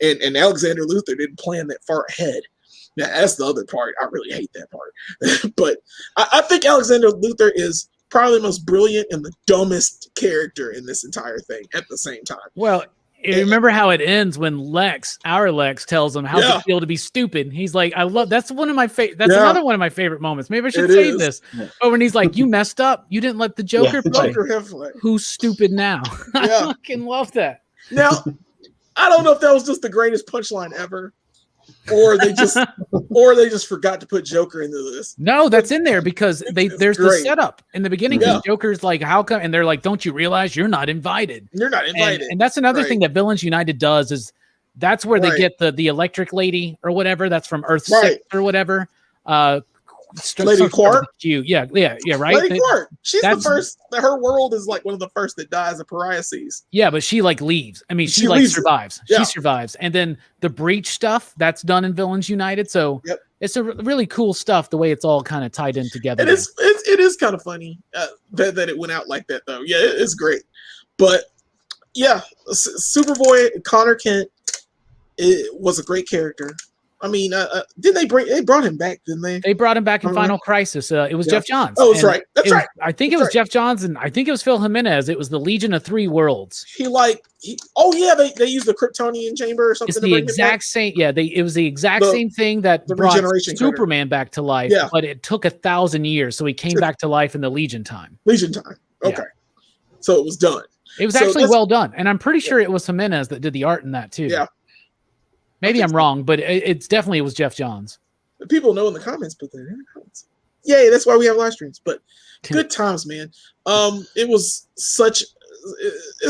And Alexander Luthor didn't plan that far ahead. Now, that's the other part. I really hate that part. But I think Alexander Luthor is probably the most brilliant and the dumbest character in this entire thing at the same time. Well, remember how it ends when our Lex tells him how's it feel to be stupid. He's like, that's one of my another one of my favorrt moments. Maybe I should save this. But when he's like, you messed up. You didn't let the Joker play. Who's stupid now? I fucking love that. Now, I don't know if that was just the greatest punchline ever, or they just forgot to put Joker into this. No, that's in there because there's the setup in the beginning. Joker's like, how come? And they're like, don't you realize you're not invited? You're not invited. And that's another thing that Villains United does is that's where they get the electric lady or whatever. That's from Earth 6 or whatever. Lady Quark. Yeah, right. Lady Quark. She's the first. Her world is like one of the first that dies of pariasis. Yeah, but she leaves. I mean, she survives. She survives, and then the breach stuff that's done in Villains United. So it's a really cool stuff. The way it's all kind of tied in together. It is kind of funny that it went out like that though. Yeah, it's great. But yeah, Superboy, Connor Kent, it was a great character. I mean, they brought him back, didn't they? They brought him back in Final Crisis. It was Geoff Johns. Oh, that's right. That's right. I think it was Geoff Johns, and I think it was Phil Jimenez. It was the Legion of Three Worlds. They used the Kryptonian chamber or something. It's the exact same. Yeah, it was the exact same thing that brought Superman back to life. Yeah. But it took 1,000 years, so he came back to life in the Legion time. Legion time. Okay. Yeah. So it was done. It was actually well done, and I'm pretty sure it was Jimenez that did the art in that too. Yeah. Maybe I'm wrong, but it was Geoff Johns. People know in the comments, but they're in the comments. Yay, that's why we have live streams. But good times, man. It was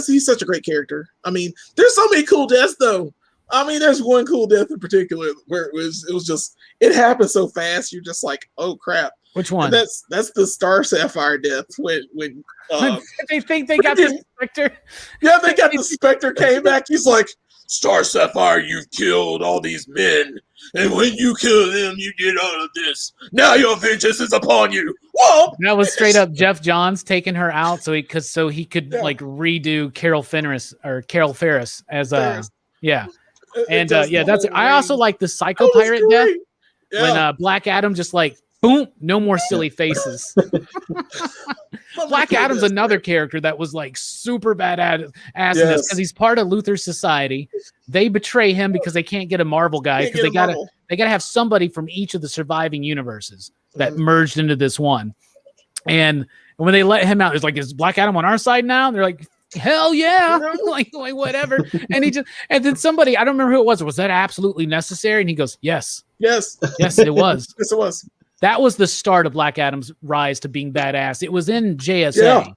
he's such a great character. I mean, there's so many cool deaths though. I mean, there's one cool death in particular where it happened so fast. You're just like, oh crap. Which one? And that's the Star Sapphire death when they think they got the Spectre. Yeah, they got the Spectre came back. He's like, Star Sapphire, you've killed all these men, and when you kill them, you get all of this. Now your vengeance is upon you. Whoa! That was straight up Geoff Johns taking her out so he could redo Carol Ferris as yeah. And that's I also like the Psycho Pirate death when Black Adam just boom, no more silly faces. Black Adam's another character that was super badass in this because he's part of Luthor's society. They betray him because they can't get a Marvel guy because they gotta have somebody from each of the surviving universes that merged into this one. And when they let him out, it's is Black Adam on our side now? And they're like, hell yeah, like whatever. And then somebody, I don't remember who it was. Was that absolutely necessary? And he goes, yes, it was. Yes, it was. That was the start of Black Adam's rise to being badass. It was in JSA.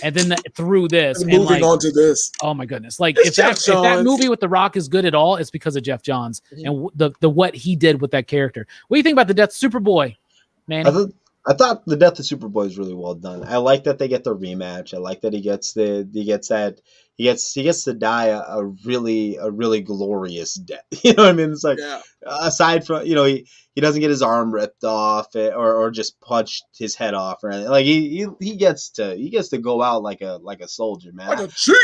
and then through this, and moving like, on to this. oh my goodness, like It's if that Johns. movie with The Rock is good at all, it's because of Geoff Johns and the what he did with that character. What do you think about the death of Superboy, man? I thought the death of Superboy is really well done. I like that they get the rematch. I like that he gets to die a really glorious death. You know what I mean? It's like, aside from, he doesn't get his arm ripped off or just punched his head off or anything. Like he gets to go out like a soldier, man. Like a chief.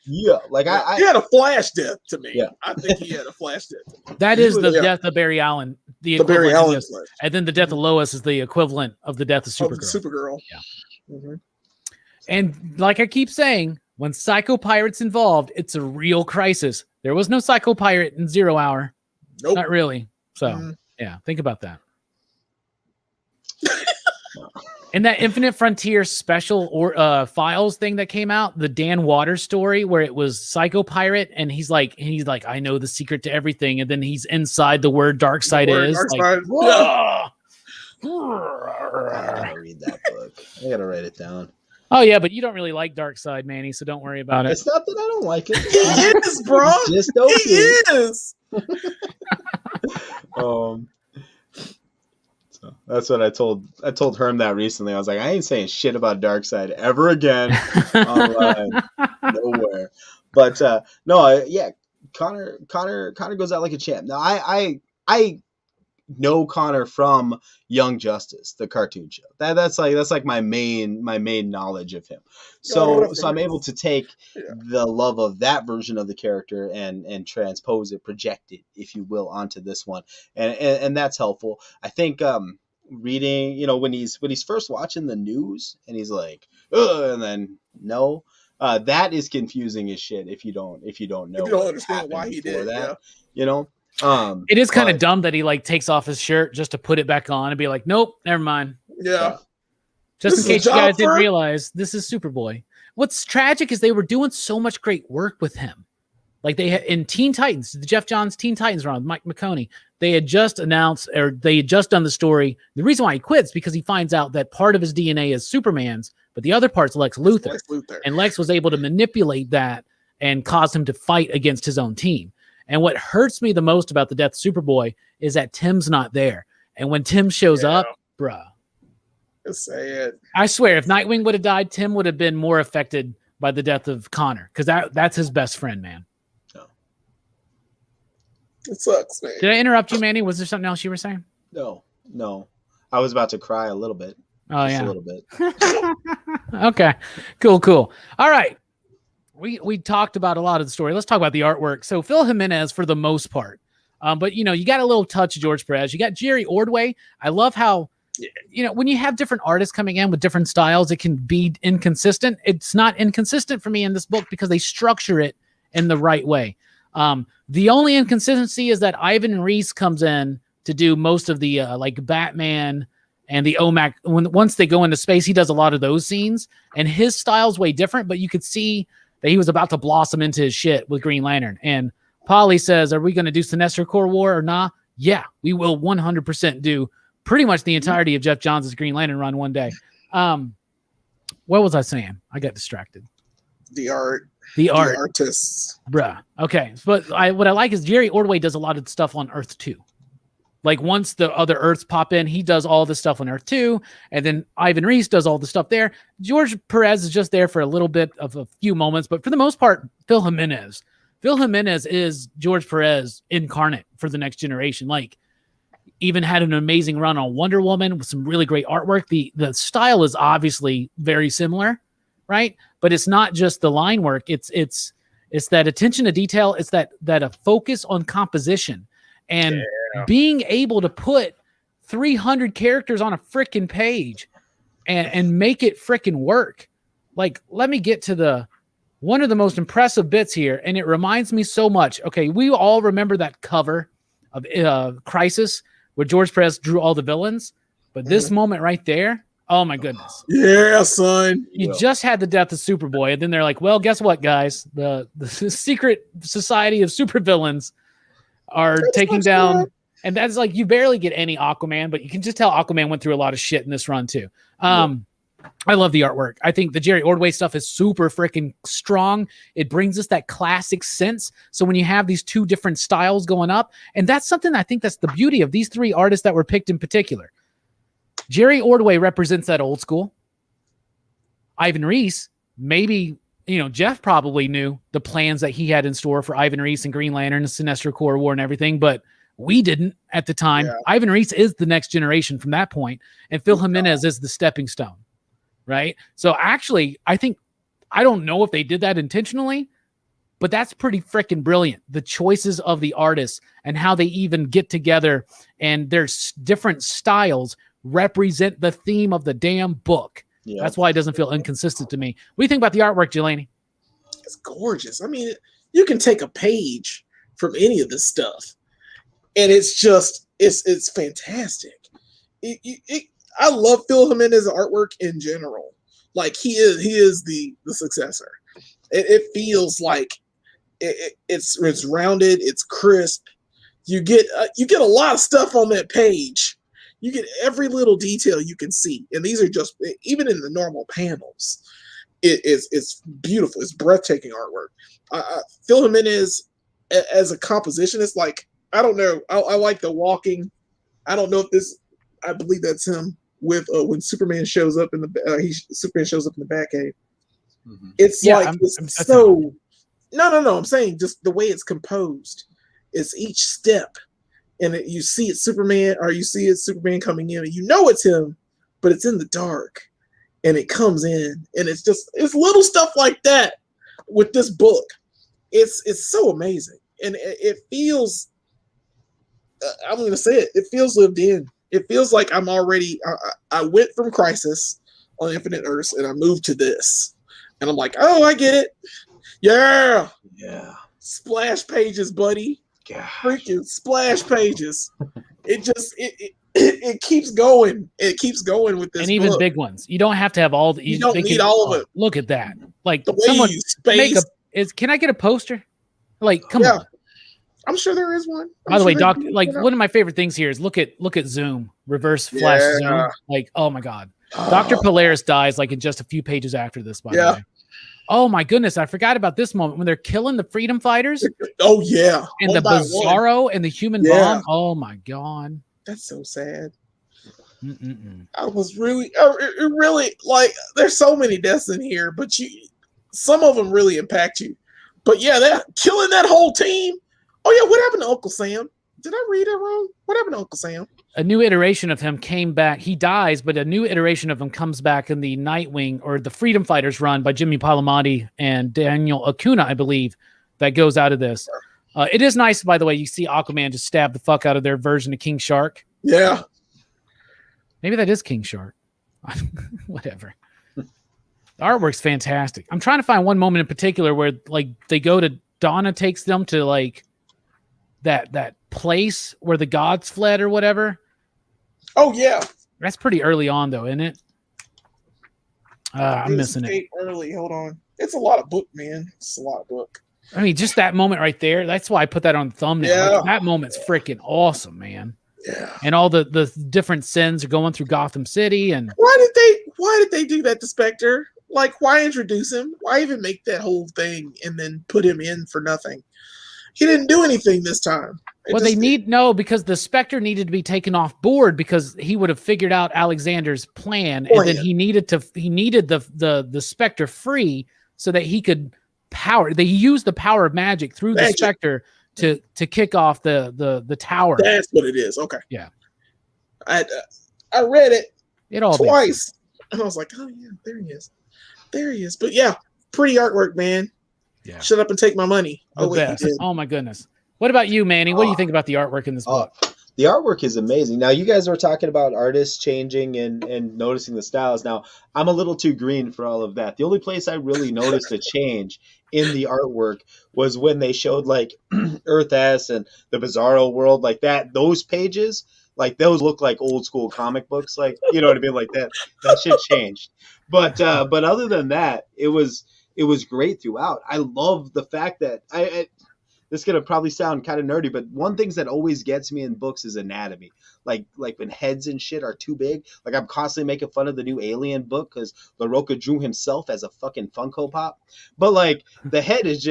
Yeah, like he had a flash death to me. Yeah. I think he had a flash death. That is the death of Barry Allen. The Barry Allen, and then the death of Lois is the equivalent of the death of Supergirl. Supergirl. Yeah. Mm-hmm. And like I keep saying, when Psycho Pirate's involved, it's a real crisis. There was no Psycho Pirate in Zero Hour. Nope. Not really. So, yeah, think about that. And that Infinite Frontier special files thing that came out, the Dan Waters story where it was Psycho Pirate and he's like, I know the secret to everything. And then he's inside the word dark side is. I gotta read that book. I gotta write it down. Oh yeah, but you don't really like Dark Side, Manny, so don't worry about it. It's not that I don't like it. He is, bro. Just okay. He is. So that's what I told Herm that recently. I was like, I ain't saying shit about Dark Side ever again online. Nowhere. But Connor goes out like a champ. Now I know Connor from Young Justice, the cartoon show. That's like my main knowledge of him. So I'm able to take the love of that version of the character and transpose it, project it, if you will, onto this one, and that's helpful. I think reading, when he's first watching the news and he's like, ugh, and then no. That is confusing as shit if you don't know. If you don't understand why he did that, it is kind of dumb that he like takes off his shirt just to put it back on and be like, nope, never mind. Yeah. Just in case you guys didn't realize, this is Superboy. What's tragic is they were doing so much great work with him. Like they had in Teen Titans, the Geoff Johns Teen Titans run with Mike McConey. They had just announced, or they had just done the story. The reason why he quits because he finds out that part of his DNA is Superman's, but the other part's Lex Luthor. And Lex was able to manipulate that and cause him to fight against his own team. And what hurts me the most about the death of Superboy is that Tim's not there. And when Tim shows up, bruh. It's sad. I swear, if Nightwing would have died, Tim would have been more affected by the death of Connor. Because that's his best friend, man. It sucks, man. Did I interrupt you, Manny? Was there something else you were saying? No. I was about to cry a little bit. Oh, Just yeah. a little bit. Okay. Cool. All right. We talked about a lot of the story. Let's talk about the artwork. So Phil Jimenez for the most part. But, you got a little touch of George Perez. You got Jerry Ordway. I love how, when you have different artists coming in with different styles, it can be inconsistent. It's not inconsistent for me in this book because they structure it in the right way. The only inconsistency is that Ivan Reis comes in to do most of the like Batman and the OMAC. Once they go into space, he does a lot of those scenes, and his style's way different. But you could see that he was about to blossom into his shit with Green Lantern. And Polly says, "Are we going to do Sinestro Corps War or not?" Yeah, we will 100% do pretty much the entirety of Geoff Johns' Green Lantern run one day. What was I saying? I got distracted. The artists, bruh. Okay, but what I like is Jerry Ordway does a lot of stuff on Earth 2. Like once the other Earths pop in, he does all the stuff on Earth 2, and then Ivan Reis does all the stuff there. George Perez is just there for a little bit of a few moments, but for the most part, Phil Jimenez is George Perez incarnate for the next generation. Like, even had an amazing run on Wonder Woman with some really great artwork. The style is obviously very similar, right? But it's not just the line work. It's that attention to detail. It's that a focus on composition and being able to put 300 characters on a freaking page and make it freaking work. Like, let me get to one of the most impressive bits here. And it reminds me so much. Okay. We all remember that cover of Crisis where George Perez drew all the villains, but this moment right there, oh my goodness. Yeah, son. You just had the death of Superboy, and then they're like, well, guess what, guys? The secret society of supervillains are taking down, and that's like, you barely get any Aquaman, but you can just tell Aquaman went through a lot of shit in this run too. I love the artwork. I think the Jerry Ordway stuff is super freaking strong. It brings us that classic sense. So when you have these two different styles going up, and that's something I think that's the beauty of these three artists that were picked in particular. Jerry Ordway represents that old school. Ivan Reis, maybe, Geoff probably knew the plans that he had in store for Ivan Reis and Green Lantern and Sinestro Corps War and everything, but we didn't at the time. Yeah. Ivan Reis is the next generation from that point, and Phil Jimenez is the stepping stone, right? So actually, I don't know if they did that intentionally, but that's pretty freaking brilliant. The choices of the artists and how they even get together and their different styles represent the theme of the damn book. Yeah. That's why it doesn't feel inconsistent to me. What do you think about the artwork, Jelani? It's gorgeous. I mean, you can take a page from any of this stuff, and it's just it's fantastic. I love Phil Jimenez's artwork in general. Like he is the successor. It feels like it's rounded. It's crisp. You get a lot of stuff on that page. You get every little detail you can see, and these are just even in the normal panels. It's beautiful. It's breathtaking artwork. Phil Jimenez as a compositionist, like I don't know. I like the walking. I don't know if this. I believe that's him with when Superman shows up in the Superman shows up in the Batcave. Mm-hmm. It's so. No. I'm saying just the way it's composed. It's each step. And you see it's Superman, or you see it's Superman coming in, and it's him, but it's in the dark, and it comes in, and it's little stuff like that with this book. It's so amazing, and it feels. I'm going to say it. It feels lived in. It feels like I'm already. I went from Crisis on Infinite Earths, and I moved to this, and I'm like, oh, I get it. Yeah. Splash pages, buddy. Gosh. Freaking splash pages. It keeps going. It keeps going with this. And even book. Big ones. You don't have to have all the. You don't need all of it. Look at that. Like the way someone you space. Can I get a poster? Like, come on. I'm sure there is one. By the way, Doc, like one of my favorite things here is look at Zoom, reverse flash Zoom. Like, oh my God. Dr. Polaris dies like in just a few pages after this, by the way. Oh my goodness, I forgot about this moment when they're killing the freedom fighters. Oh yeah. And the Bizarro and the human bomb. Oh my God. That's so sad. I was really like there's so many deaths in here, but some of them really impact you. But yeah, that killing that whole team. Oh yeah, what happened to Uncle Sam? Did I read it wrong? What happened to Uncle Sam? A new iteration of him came back. He dies, but a new iteration of him comes back in the Nightwing or the Freedom Fighters run by Jimmy Palmiotti and Daniel Acuna, I believe, that goes out of this. It is nice, by the way, you see Aquaman just stab the fuck out of their version of King Shark. Yeah. Maybe that is King Shark. Whatever. The artwork's fantastic. I'm trying to find one moment in particular where like they go to Donna takes them to like that place where the gods fled or whatever. Oh yeah. That's pretty early on though, isn't it? I'm missing it. Early. Hold on. It's a lot of book, man. It's a lot of book. I mean, just that moment right there. That's why I put that on the thumbnail. Yeah. Like, that moment's freaking awesome, man. Yeah. And all the different sins are going through Gotham City. And why did they do that to Spectre? Like, why introduce him? Why even make that whole thing and then put him in for nothing? He didn't do anything this time. Because the Spectre needed to be taken off board because he would have figured out Alexander's plan, and then he needed the Spectre free so that he could power. They used the power of magic through the Spectre to kick off the tower. That's what it is. Okay. Yeah. I read it all twice, and I was like, oh yeah, there he is. There he is. But yeah, pretty artwork, man. Yeah. Shut up and take my money. Oh my goodness. What about you, Manny? What do you think about the artwork in this book? The artwork is amazing. Now, you guys were talking about artists changing and noticing the styles. Now, I'm a little too green for all of that. The only place I really noticed a change in the artwork was when they showed like Earth S and the Bizarro world like that. Those pages, like those look like old school comic books. Like, you know what I mean? Like that shit changed. But other than that, it was great throughout. I love the fact that this is gonna probably sound kind of nerdy, but one thing that always gets me in books is anatomy. Like when heads and shit are too big. Like I'm constantly making fun of the new Alien book because LaRocca drew himself as a fucking Funko Pop. But like the heads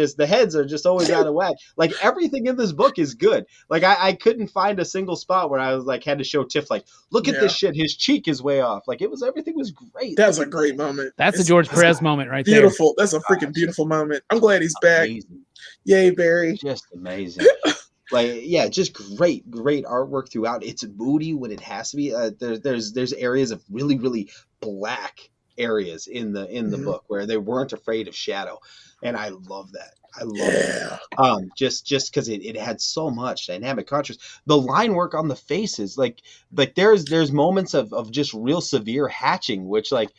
are just always out of whack. Like everything in this book is good. Like I couldn't find a single spot where I was like had to show Tiff like, look at this shit. His cheek is way off. Like everything was great. That's a great moment. That's a George Perez moment right there. Beautiful. That's a freaking beautiful moment. I'm glad he's back. Amazing. Yay, Barry. Just amazing. Like, yeah, just great artwork throughout. It's moody when it has to be. There's areas of really, really black areas in the book where they weren't afraid of shadow, and I love that. I love it. Just because it had so much dynamic contrast. The line work on the faces, like there's moments of just real severe hatching, which like,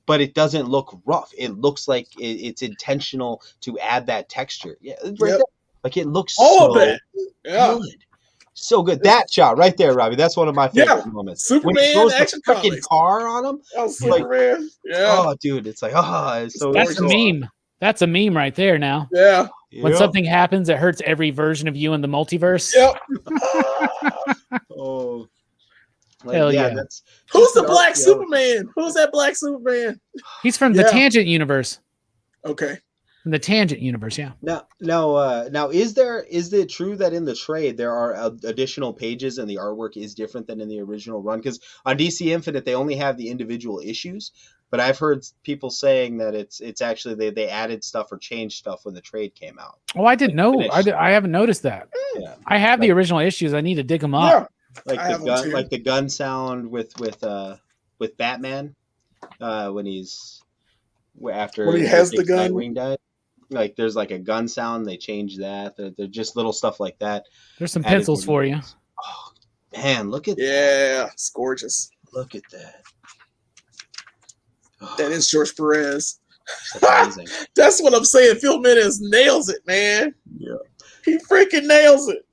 but it doesn't look rough. It looks like it's intentional to add that texture. Yeah, right there. Like it looks all so of it. Yeah. good. So good. That shot right there, Robbie. That's one of my favorite moments. Superman when he throws action the freaking comics. car on him. Oh, Superman. Like, yeah. Oh, dude. It's like, it's so That's a meme. That's a meme right there now. Yeah. When something happens that hurts every version of you in the multiverse. Yep. Oh. Like, Hell yeah. Who's the black Superman? Who's that black Superman? He's from the Tangent universe. Okay. In the Tangent universe, yeah. Now, is it true that in the trade there are additional pages and the artwork is different than in the original run? Because on DC Infinite they only have the individual issues, but I've heard people saying that it's actually they added stuff or changed stuff when the trade came out. Oh, I didn't know. I haven't noticed that. Yeah. I have the original issues. I need to dig them up. Yeah. Like the gun sound with Batman when he has the gun. Nightwing died. Like there's like a gun sound. They changed that. They're just little stuff like that. There's some pencils for you. Oh man, look at that. Yeah, it's gorgeous. Look at that. Oh, that is George Perez. amazing. That's what I'm saying. Phil Jimenez nails it, man. Yeah, he freaking nails it.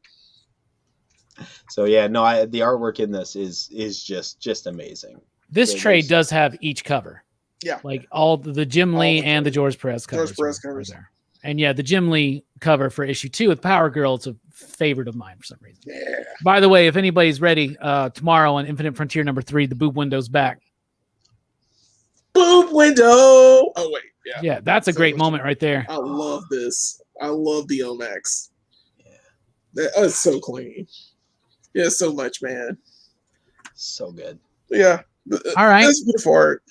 So yeah, no, the artwork in this is just amazing. This trade does have each cover. Yeah, like all the Jim Lee and the George Perez covers. George Perez covers there. And yeah, the Jim Lee cover for issue 2 with Power Girl, it's a favorite of mine for some reason. Yeah. By the way, if anybody's ready, tomorrow on Infinite Frontier number 3, the boob window's back. Boob window. Oh wait, yeah. Yeah, that's a great moment right there. I love this. I love the Omax. Yeah, that's so clean. Yeah, so much, man. So good. Yeah. All right. That's beautiful art.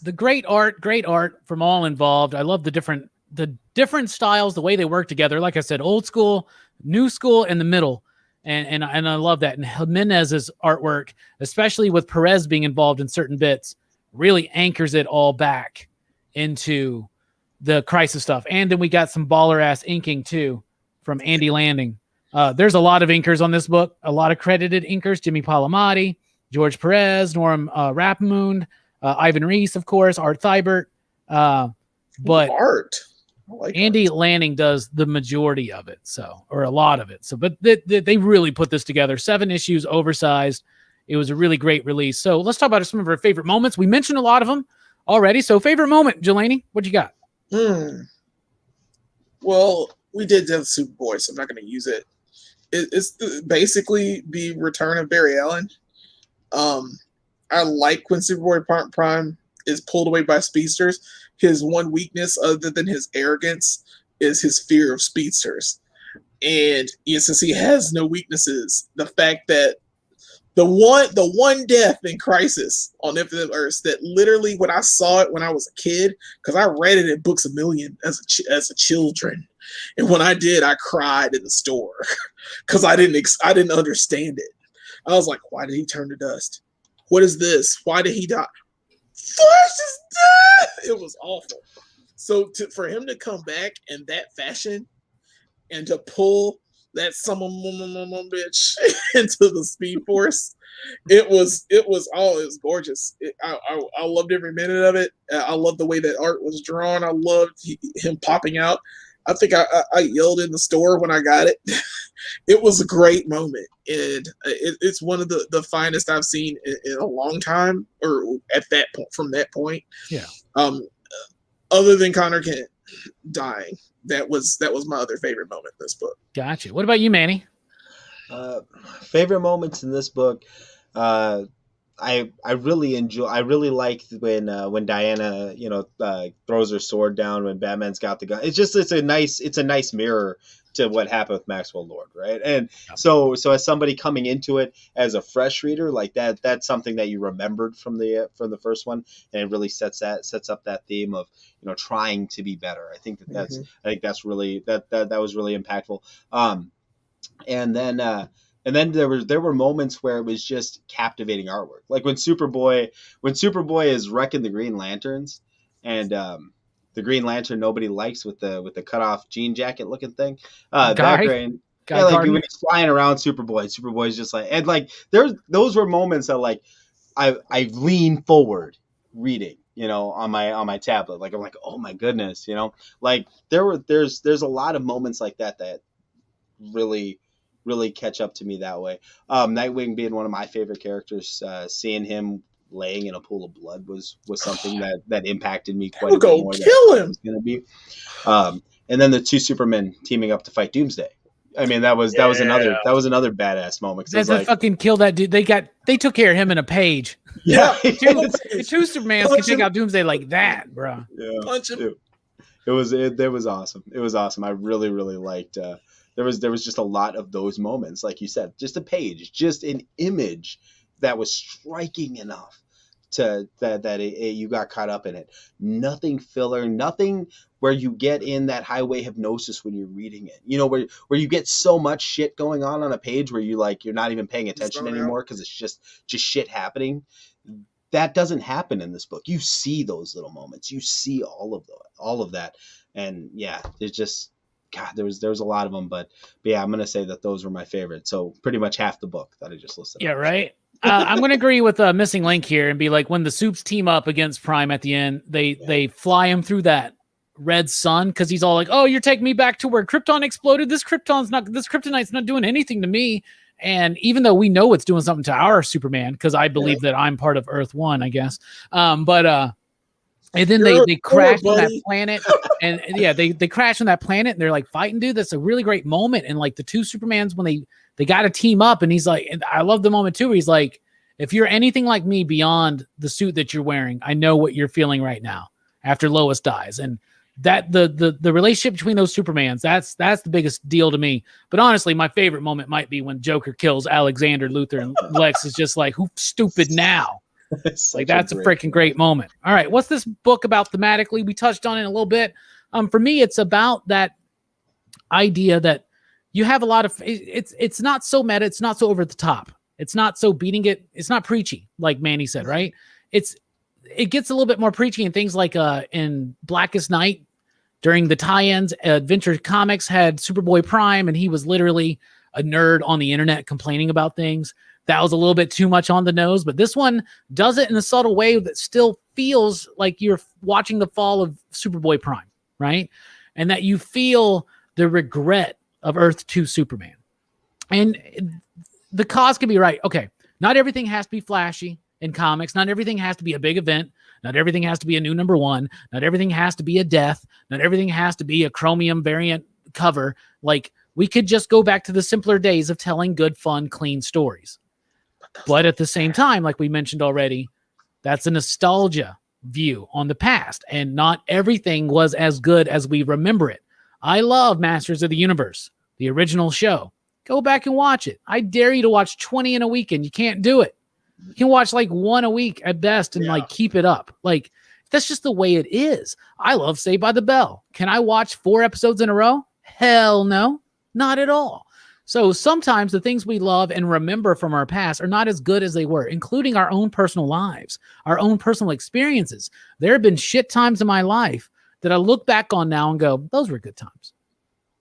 The great art from all involved. I love the different styles, the way they work together. Like I said, old school, new school, and the middle. And I love that. And Jimenez's artwork, especially with Perez being involved in certain bits, really anchors it all back into the Crisis stuff. And then we got some baller ass inking too from Andy Landing. There's a lot of inkers on this book, a lot of credited inkers: Jimmy Palmiotti, George Perez, Norm Rapamund, Ivan Reese, of course, Art Thibert. But art. Like Andy Lanning does the majority of it, or a lot of it. But they really put this together. 7 issues, oversized. It was a really great release. So let's talk about some of our favorite moments. We mentioned a lot of them already. So favorite moment, Jelani, what you got? Well, we did have Superboy, so I'm not going to use it. It's basically the return of Barry Allen. I like when Superboy-Prime is pulled away by speedsters. His one weakness, other than his arrogance, is his fear of speedsters. And since he has no weaknesses, the fact that the one death in Crisis on Infinite Earths that literally, when I saw it when I was a kid, because I read it in Books a Million as a children, and when I did, I cried in the store because I didn't understand it. I was like, why did he turn to dust? What is this? Why did he die? Flash is dead. It was awful. So for him to come back in that fashion and to pull that bitch into the Speed Force, it was gorgeous. I loved every minute of it. I loved the way that art was drawn. I loved him popping out. I think I yelled in the store when I got it. It was a great moment, and it's one of the finest I've seen in a long time, or at that point. From that point, yeah. Other than Connor Kent, dying. That was my other favorite moment in this book. Gotcha. What about you, Manny? Favorite moments in this book. I really like when Diana, throws her sword down when Batman's got the gun. It's a nice mirror to what happened with Maxwell Lord, right? And so as somebody coming into it as a fresh reader, like that's something that you remembered from the first one, and it really sets up that theme of trying to be better. I think that's really that was really impactful. And then there were moments where it was just captivating artwork, like when Superboy is wrecking the Green Lanterns, and the Green Lantern nobody likes with the cut off jean jacket looking thing. Like when he's flying around Superboy's just like, and like those were moments that like I lean forward reading, on my tablet, like I'm like, oh my goodness, like there's a lot of moments like that really catch up to me that way. Nightwing being one of my favorite characters, seeing him laying in a pool of blood was something that impacted me quite a bit more. Kill him. Gonna be. And then the two Supermen teaming up to fight Doomsday. I mean, that was another badass moment. That's like, fucking kill that dude. They took care of him in a page. Yeah, two Supermans can take out Doomsday like that, bro. Yeah, punch him. It was awesome. It was awesome. I really liked. There was just a lot of those moments, like you said, just a page, just an image that was striking enough to that you got caught up in it. Nothing filler, nothing where you get in that highway hypnosis when you're reading it. Where you get so much shit going on a page where you're not even paying attention anymore because it's just shit happening. That doesn't happen in this book. You see those little moments. You see all of that, and yeah, there's just. God, there was a lot of them, but yeah, I'm going to say that those were my favorites. So pretty much half the book that I just listed. Yeah, right. I'm going to agree with a missing link here and be like, when the Supes team up against Prime at the end, they fly him through that red sun because he's all like, "Oh, you're taking me back to where Krypton exploded. This kryptonite's not doing anything to me." And even though we know it's doing something to our Superman, because I believe that I'm part of Earth 1, I guess. And then they crash on that planet, and yeah, they crash on that planet, and they're like fighting, dude. That's a really great moment. And like the two Supermans, when they got to team up, and he's like, and I love the moment too, where he's like, if you're anything like me beyond the suit that you're wearing, I know what you're feeling right now after Lois dies. And that the relationship between those Supermans, that's the biggest deal to me. But honestly, my favorite moment might be when Joker kills Alexander Luthor, and Lex is just like, who's stupid now? Like that's a freaking great moment. All right, what's this book about thematically? We touched on it a little bit. For me, it's about that idea that you have a lot of. It's not so meta. It's not so over the top. It's not so beating it. It's not preachy, like Manny said, right? It gets a little bit more preachy in things like in Blackest Night during the tie-ins. Adventure Comics had Superboy-Prime, and he was literally a nerd on the internet complaining about things. That was a little bit too much on the nose, but this one does it in a subtle way that still feels like you're watching the fall of Superboy-Prime, right? And that you feel the regret of Earth 2 Superman. And the cause can be right. Okay, not everything has to be flashy in comics. Not everything has to be a big event. Not everything has to be a new #1. Not everything has to be a death. Not everything has to be a chromium variant cover. Like, we could just go back to the simpler days of telling good, fun, clean stories. But at the same time, like we mentioned already, that's a nostalgia view on the past, and not everything was as good as we remember it. I love Masters of the Universe, the original show. Go back and watch it. I dare you to watch 20 in a weekend. You can't do it. You can watch like one a week at best and like keep it up. Like, that's just the way it is. I love Saved by the Bell. Can I watch 4 episodes in a row? Hell no, not at all. So sometimes the things we love and remember from our past are not as good as they were, including our own personal lives, our own personal experiences. There have been shit times in my life that I look back on now and go, those were good times.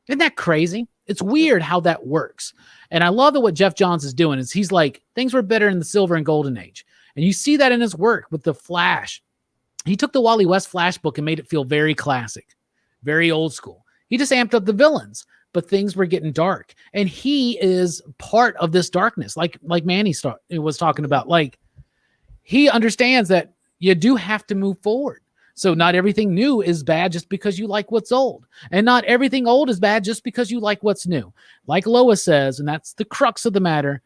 Isn't that crazy? It's weird how that works. And I love that what Geoff Johns is doing is he's like, things were better in the Silver and Golden Age. And you see that in his work with the Flash. He took the Wally West Flash book and made it feel very classic, very old school. He just amped up the villains, but things were getting dark. And he is part of this darkness, like Manny was talking about. Like, he understands that you do have to move forward. So not everything new is bad just because you like what's old. And not everything old is bad just because you like what's new. Like Lois says, and that's the crux of the matter,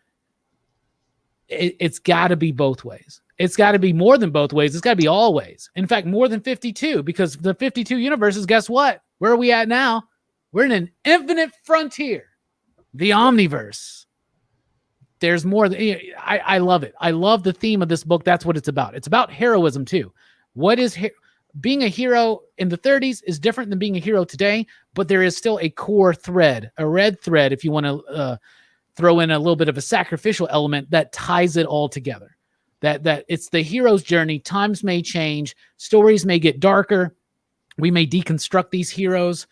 it's got to be both ways. It's got to be more than both ways. It's got to be all ways. In fact, more than 52, because the 52 universes, guess what? Where are we at now? We're in an infinite frontier, the Omniverse. There's more. I love it. I love the theme of this book. That's what it's about. It's about heroism too. What is being a hero in the 30s is different than being a hero today, but there is still a core thread, a red thread, if you want to throw in a little bit of a sacrificial element that ties it all together. That it's the hero's journey. Times may change. Stories may get darker. We may deconstruct these heroes.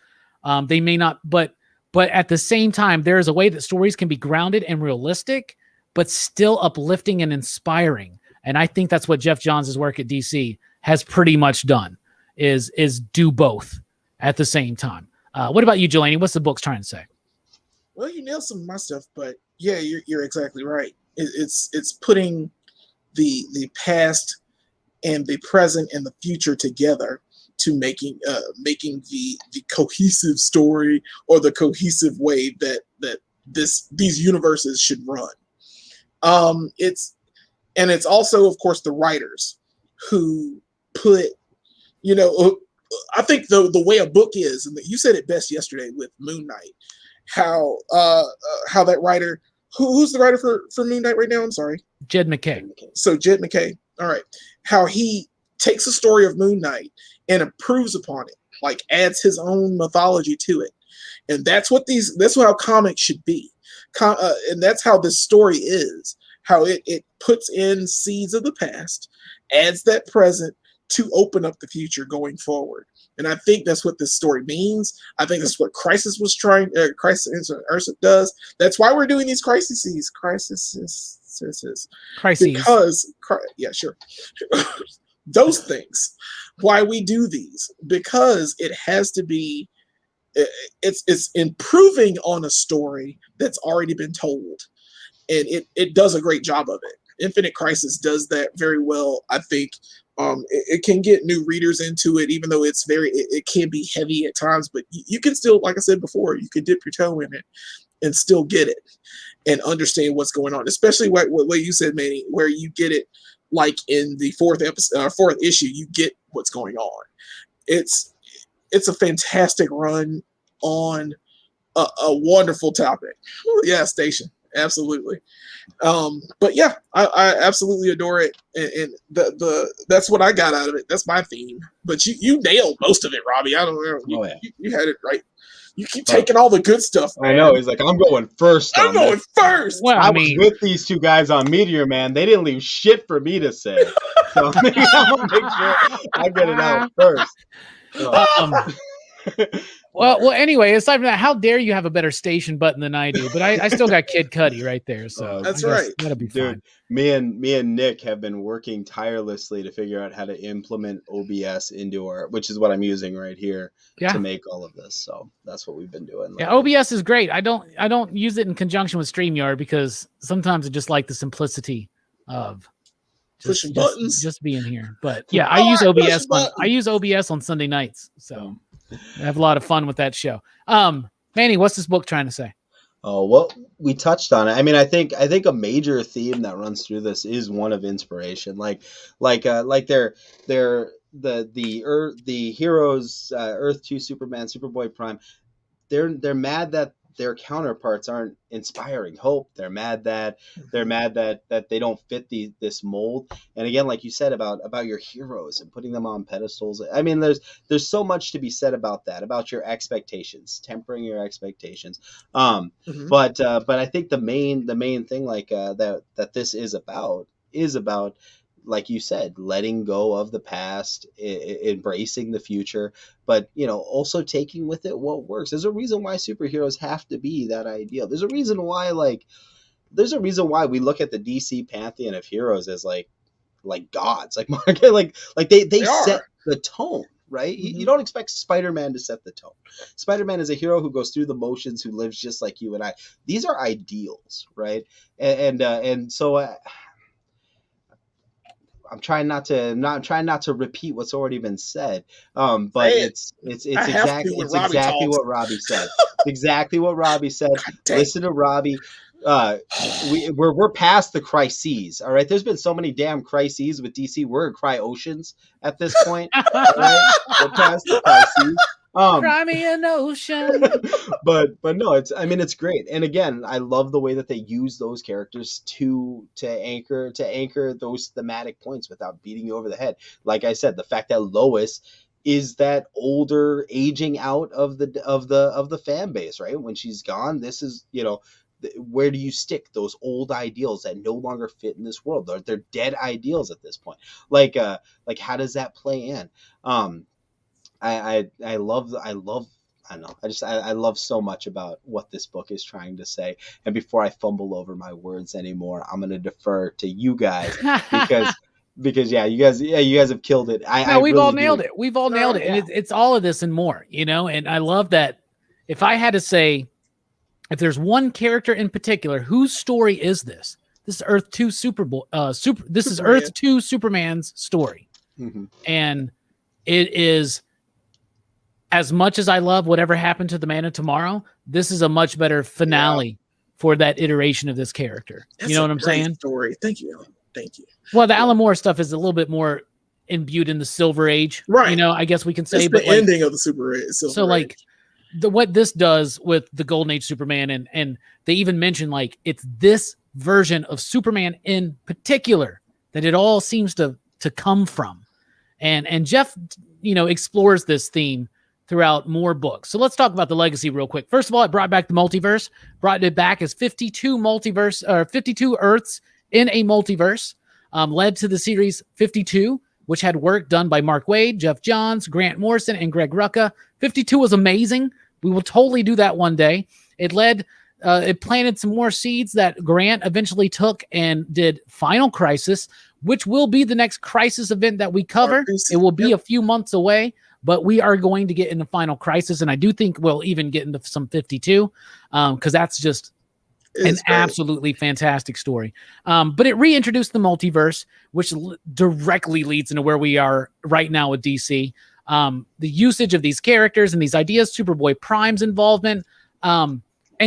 They may not, but at the same time, there is a way that stories can be grounded and realistic, but still uplifting and inspiring. And I think that's what Geoff Johns' work at DC has pretty much done, is do both at the same time. What about you, Jelani? What's the book's trying to say? Well, you nailed some of my stuff, but yeah, you're exactly right. It's putting the past and the present and the future together to making the cohesive story, or the cohesive way that these universes should run. It's also, of course, the writers who put, I think the way a book is, and you said it best yesterday with Moon Knight, how that writer, who's the writer for Moon Knight right now? I'm sorry. Jed McKay. So Jed McKay. All right. How he takes the story of Moon Knight and improves upon it, like adds his own mythology to it. And that's how comics should be. And that's how this story is, how it puts in seeds of the past, adds that present to open up the future going forward. And I think that's what this story means. I think that's what Crisis was trying. Crisis does. That's why we're doing these crises. Because yeah, sure. Those things. Why we do these, because it has to be. It's improving on a story that's already been told, and it does a great job of it. Infinite Crisis does that very well. I think it can get new readers into it, even though it can be heavy at times, but you can still, like I said before, you can dip your toe in it and still get it and understand what's going on, especially what you said, Manny, where you get it like in the fourth issue, you get what's going on. It's a fantastic run on a wonderful topic. Yeah, Station. Absolutely. But yeah, I absolutely adore it. And that's what I got out of it. That's my theme. But you nailed most of it, Robbie. I don't know. You had it right. You keep taking all the good stuff, man. I know. He's like, I'm going first. I'm going first. Well, I was with these two guys on Meteor Man. They didn't leave shit for me to say. So I'm going to make sure I get it out first. So. Well, anyway, aside from that, how dare you have a better station button than I do? But I still got Kid Cudi right there, so that's right. That'll be fine. Dude, me and Nick have been working tirelessly to figure out how to implement OBS into which is what I'm using right here to make all of this. So that's what we've been doing. Yeah, OBS is great. I don't use it in conjunction with StreamYard because sometimes I just like the simplicity of pushing buttons, just being here. But yeah, I use OBS. I use OBS on Sunday nights, so. I have a lot of fun with that show. Manny, what's this book trying to say? Oh, well, we touched on it. I mean, I think a major theme that runs through this is one of inspiration. Like the heroes, Earth 2, Superman, Superboy-Prime. They're mad that their counterparts aren't inspiring hope. They're mad that they don't fit this mold. And again, like you said about your heroes and putting them on pedestals. I mean, there's so much to be said about that, about your expectations, tempering your expectations. But I think the main thing that this is about, like you said, letting go of the past, embracing the future, but also taking with it what works. There's a reason why superheroes have to be that ideal. There's a reason why we look at the DC pantheon of heroes as like gods, like they set the tone, right? Mm-hmm. You don't expect Spider-Man to set the tone. Spider-Man is a hero who goes through the motions, who lives just like you and I. These are ideals, right? And so. I'm trying not to repeat what's already been said. But it's I have to when Robbie exactly talks. what Robbie said. Exactly what Robbie said. dang. Listen to Robbie. We're past the crises. All right. There's been so many damn crises with DC. We're in cry oceans at this point. All right. We're past the crises. Cry me an ocean. but no, it's great. And again, I love the way that they use those characters to anchor those thematic points without beating you over the head. Like I said, the fact that Lois is that older aging out of the fan base, right? When she's gone, this is, where do you stick those old ideals that no longer fit in this world? They're dead ideals at this point. Like how does that play in? I love so much about what this book is trying to say. And before I fumble over my words anymore, I'm going to defer to you guys because you guys have killed it. We've all nailed it. We've all nailed it. And it's all of this and more, and I love that. If I had to say, if there's one character in particular, whose story is this? This is Earth 2 this is Earth 2 Superman's story. Mm-hmm. And it is, as much as I love whatever happened to the Man of Tomorrow, this is a much better finale for that iteration of this character. That's you know what I'm saying? Story. Thank you. Well, the Alan Moore stuff is a little bit more imbued in the Silver Age, right? I guess we can say. It's the ending of the Silver Age. What this does with the Golden Age Superman, and they even mention it's this version of Superman in particular that it all seems to come from, and Geoff, explores this theme throughout more books. So let's talk about the legacy real quick. First of all, it brought back the multiverse, brought it back as 52 Earths in a multiverse, led to the series 52, which had work done by Mark Waid, Geoff Johns, Grant Morrison, and Greg Rucka. 52 was amazing. We will totally do that one day. It planted some more seeds that Grant eventually took and did Final Crisis, which will be the next Crisis event that we cover. It will be a few months away, but we are going to get into Final Crisis, and I do think we'll even get into some 52, because that's just an absolutely fantastic story. But it reintroduced the multiverse, which directly leads into where we are right now with DC. The usage of these characters and these ideas, Superboy-Prime's involvement, and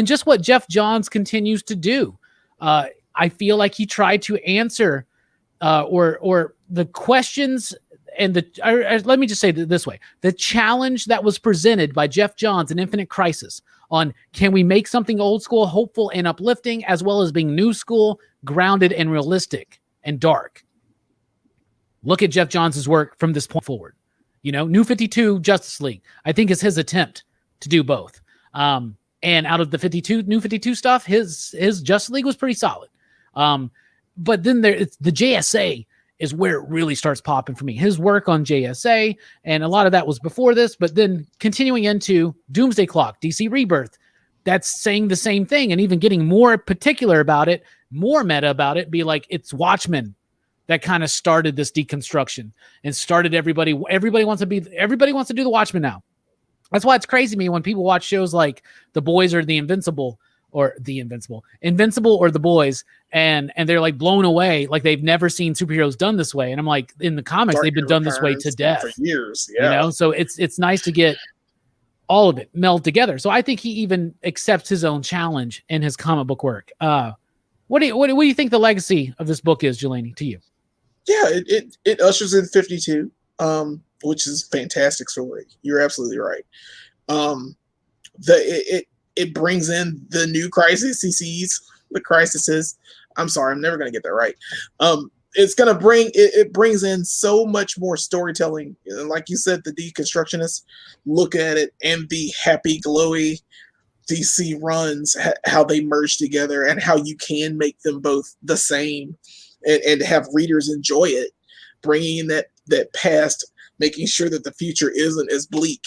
just what Geoff Johns continues to do. I feel like he tried to answer or the questions and let me just say it this way. The challenge that was presented by Geoff Johns in Infinite Crisis on, can we make something old school, hopeful, and uplifting, as well as being new school, grounded, and realistic and dark? Look at Geoff Johns' work from this point forward. New 52 Justice League, I think, is his attempt to do both. And out of the New 52 stuff, his Justice League was pretty solid. But then the JSA is where it really starts popping for me. His work on JSA, and a lot of that was before this, but then continuing into Doomsday Clock, DC Rebirth, that's saying the same thing and even getting more particular about it, more meta about it, be like, it's Watchmen that kind of started this deconstruction and started everybody wants to do the Watchmen now. That's why it's crazy to me when people watch shows like The Boys or Invincible or The Boys, and they're like blown away, like they've never seen superheroes done this way. And I'm like, in the comics, they've been done this way to death for years. Yeah. So it's nice to get all of it meld together. So I think he even accepts his own challenge in his comic book work. What do you think the legacy of this book is, Jelani, to you? Yeah, it ushers in 52, which is a fantastic story. You're absolutely right. It brings in the new the crises. I'm sorry, I'm never going to get that right. It brings in so much more storytelling. Like you said, the deconstructionists look at it and the happy, glowy DC runs, how they merge together and how you can make them both the same and have readers enjoy it, bringing in that past, making sure that the future isn't as bleak,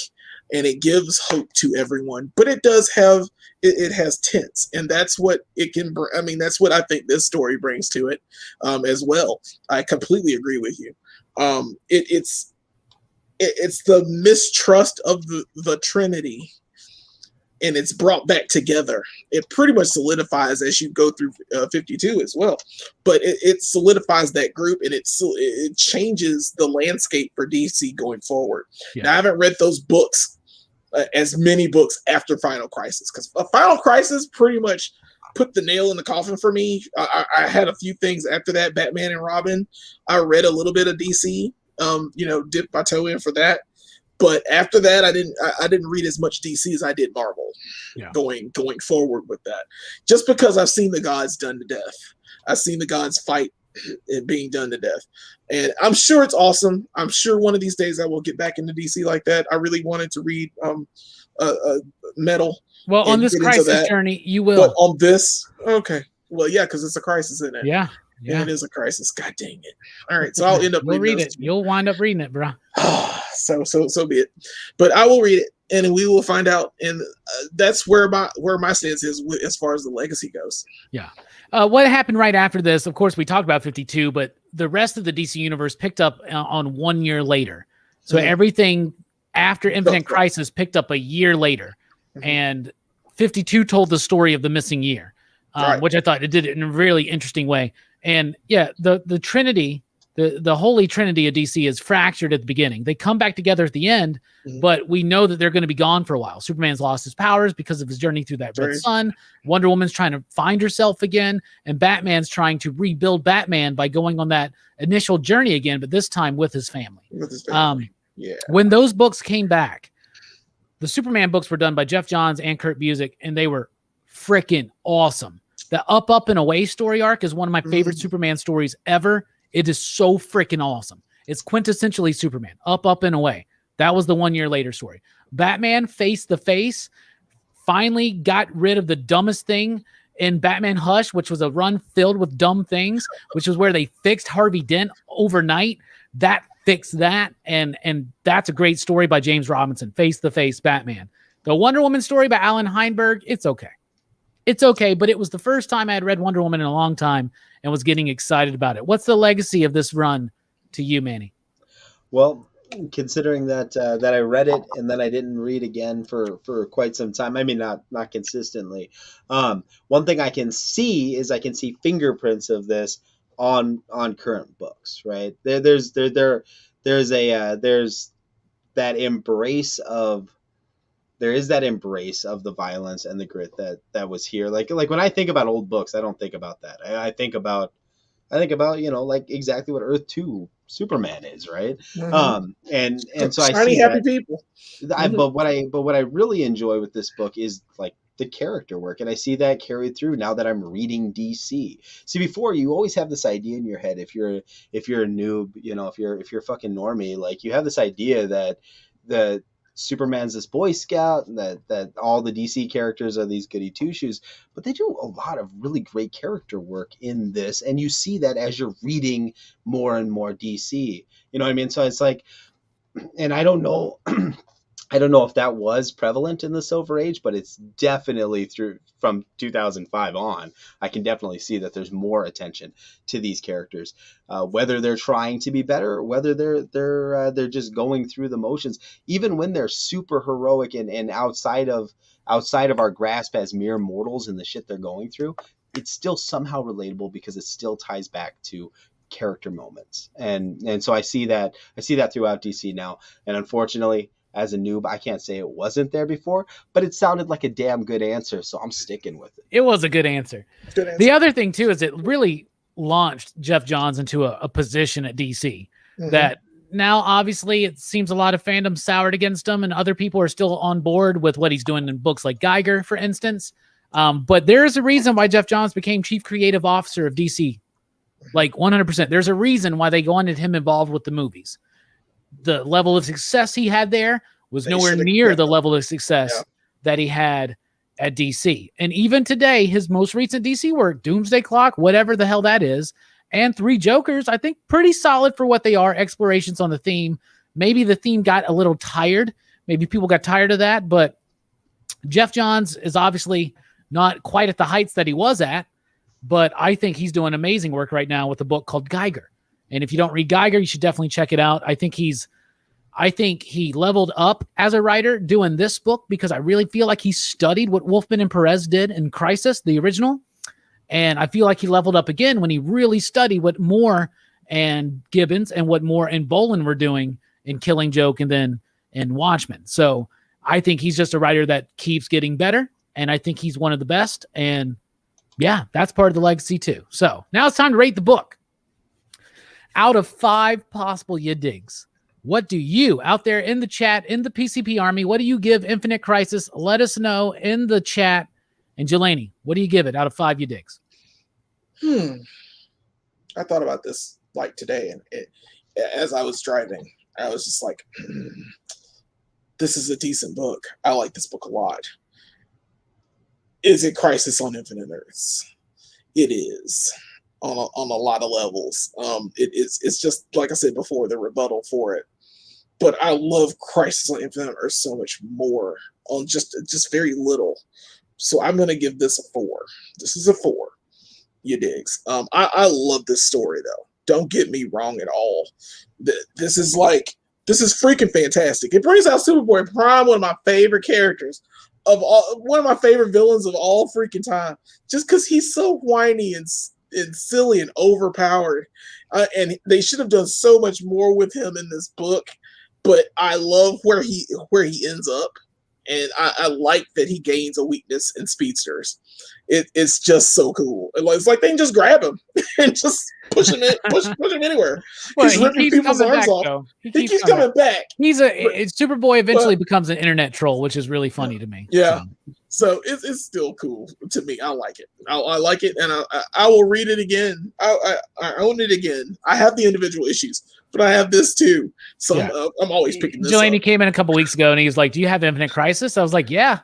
and it gives hope to everyone. But it does have, it has tints, and that's what it can bring. I mean, that's what I think this story brings to it as well. I completely agree with you. It's the mistrust of the Trinity and it's brought back together. It pretty much solidifies as you go through 52 as well, but it solidifies that group, and it changes the landscape for DC going forward. Yeah. Now, I haven't read those books, as many books after Final Crisis, because Final Crisis pretty much put the nail in the coffin for me. I had a few things after that, Batman and Robin. I read a little bit of DC, dipped my toe in for that. But after that, I didn't read as much DC as I did Marvel. Yeah. Going forward with that, just because I've seen the gods done to death. I've seen the gods fight and being done to death, and I'm sure it's awesome. I'm sure one of these days I will get back into DC like that. I really wanted to read Metal. Well, on this crisis journey, you will. But on this, okay. Well, yeah, because it's a crisis in it. Yeah. Yeah, it is a crisis. God dang it! All right, so I'll end up. You'll read it. You'll wind up reading it, bro. So be it. But I will read it, and we will find out. And that's where my stance is as far as the legacy goes. Yeah. What happened right after this? Of course, we talked about 52, but the rest of the DC universe picked up on 1 year later. So everything after Infinite Crisis picked up a year later, and 52 told the story of the missing year, which I thought it did it in a really interesting way. And yeah, the Trinity, the Holy Trinity of DC is fractured at the beginning. They come back together at the end, but we know that they're going to be gone for a while. Superman's lost his powers because of his journey through that red sun. Wonder Woman's trying to find herself again, and Batman's trying to rebuild Batman by going on that initial journey again, but this time with his family. When those books came back, the Superman books were done by Geoff Johns and Kurt Busiek, and they were freaking awesome. The Up and Away story arc is one of my favorite Superman stories ever. It is so freaking awesome. It's quintessentially Superman. Up and Away. That was the 1 year later story. Batman Face the Face finally got rid of the dumbest thing in Batman Hush, which was a run filled with dumb things, which is where they fixed Harvey Dent overnight. That fixed that, and that's a great story by James Robinson. Face the Face Batman. The Wonder Woman story by Alan Heinberg, it's okay. It's okay, but it was the first time I had read Wonder Woman in a long time and was getting excited about it. What's the legacy of this run to you, Manny? Well, considering that I read it and then I didn't read again for quite some time. I mean, not consistently. One thing I can see is I can see fingerprints of this on current books, right? There's that embrace of. There is that embrace of the violence and the grit that was here. Like when I think about old books, I don't think about that. I think about like exactly what Earth 2 Superman is, right? And so I see happy people. But what I really enjoy with this book is like the character work, and I see that carried through now that I'm reading DC. See, before you always have this idea in your head if you're a noob, if you're fucking normie, like you have this idea that the Superman's this Boy Scout, and that all the DC characters are these goody two-shoes, but they do a lot of really great character work in this, and you see that as you're reading more and more DC. You know what I mean? So it's like, and I don't know if that was prevalent in the Silver Age, but it's definitely from 2005 on. I can definitely see that there's more attention to these characters, whether they're trying to be better, or whether they're just going through the motions. Even when they're super heroic and outside of our grasp as mere mortals and the shit they're going through, it's still somehow relatable because it still ties back to character moments. And so I see that throughout DC now. And unfortunately, as a noob, I can't say it wasn't there before, but it sounded like a damn good answer, so I'm sticking with it. It was a good answer. The other thing, too, is it really launched Geoff Johns into a position at DC that now, obviously, it seems a lot of fandom soured against him, and other people are still on board with what he's doing in books like Geiger, for instance. But there is a reason why Geoff Johns became chief creative officer of DC. Like 100%. There's a reason why they wanted him involved with the movies. The level of success he had there was nowhere near the level of success that he had at DC. And even today, his most recent DC work, Doomsday Clock, whatever the hell that is, and Three Jokers, I think pretty solid for what they are. Explorations on the theme. Maybe the theme got a little tired. Maybe people got tired of that, but Geoff Johns is obviously not quite at the heights that he was at, but I think he's doing amazing work right now with a book called Geiger. And if you don't read Geiger, you should definitely check it out. I think I think he leveled up as a writer doing this book because I really feel like he studied what Wolfman and Perez did in Crisis, the original. And I feel like he leveled up again when he really studied what Moore and Gibbons and what Moore and Bolin were doing in Killing Joke and then in Watchmen. So I think he's just a writer that keeps getting better. And I think he's one of the best. And yeah, that's part of the legacy too. So now it's time to rate the book. Out of 5 possible you digs, what do you out there in the chat, in the PCP Army, what do you give Infinite Crisis? Let us know in the chat. And Jelani, what do you give it out of 5 you digs? I thought about this like today, and as I was driving, I was just like, this is a decent book. I like this book a lot. Is it Crisis on Infinite Earths? It is on a lot of levels. It's just like I said before, the rebuttal for it. But I love Crisis on Infinite Earths so much more on just very little. So I'm gonna give this a 4. This is a 4. You digs. I love this story though. Don't get me wrong at all. This is freaking fantastic. It brings out Superboy-Prime, one of my favorite characters of all, one of my favorite villains of all freaking time. Just because he's so whiny and silly and overpowered, and they should have done so much more with him in this book. But I love where he ends up. And I like that he gains a weakness in speedsters. It's just so cool. It's like they can just grab him and just push him anywhere. Well, He's ripping people's arms off. He keeps coming back. Superboy eventually becomes an internet troll, which is really funny to me. Yeah. So it's still cool to me. I like it. I like it, and I will read it again. I own it again. I have the individual issues, but I have this too. So yeah. I'm always picking this Jelani up. came in a couple weeks ago and he was like, do you have Infinite Crisis? I was like, yeah.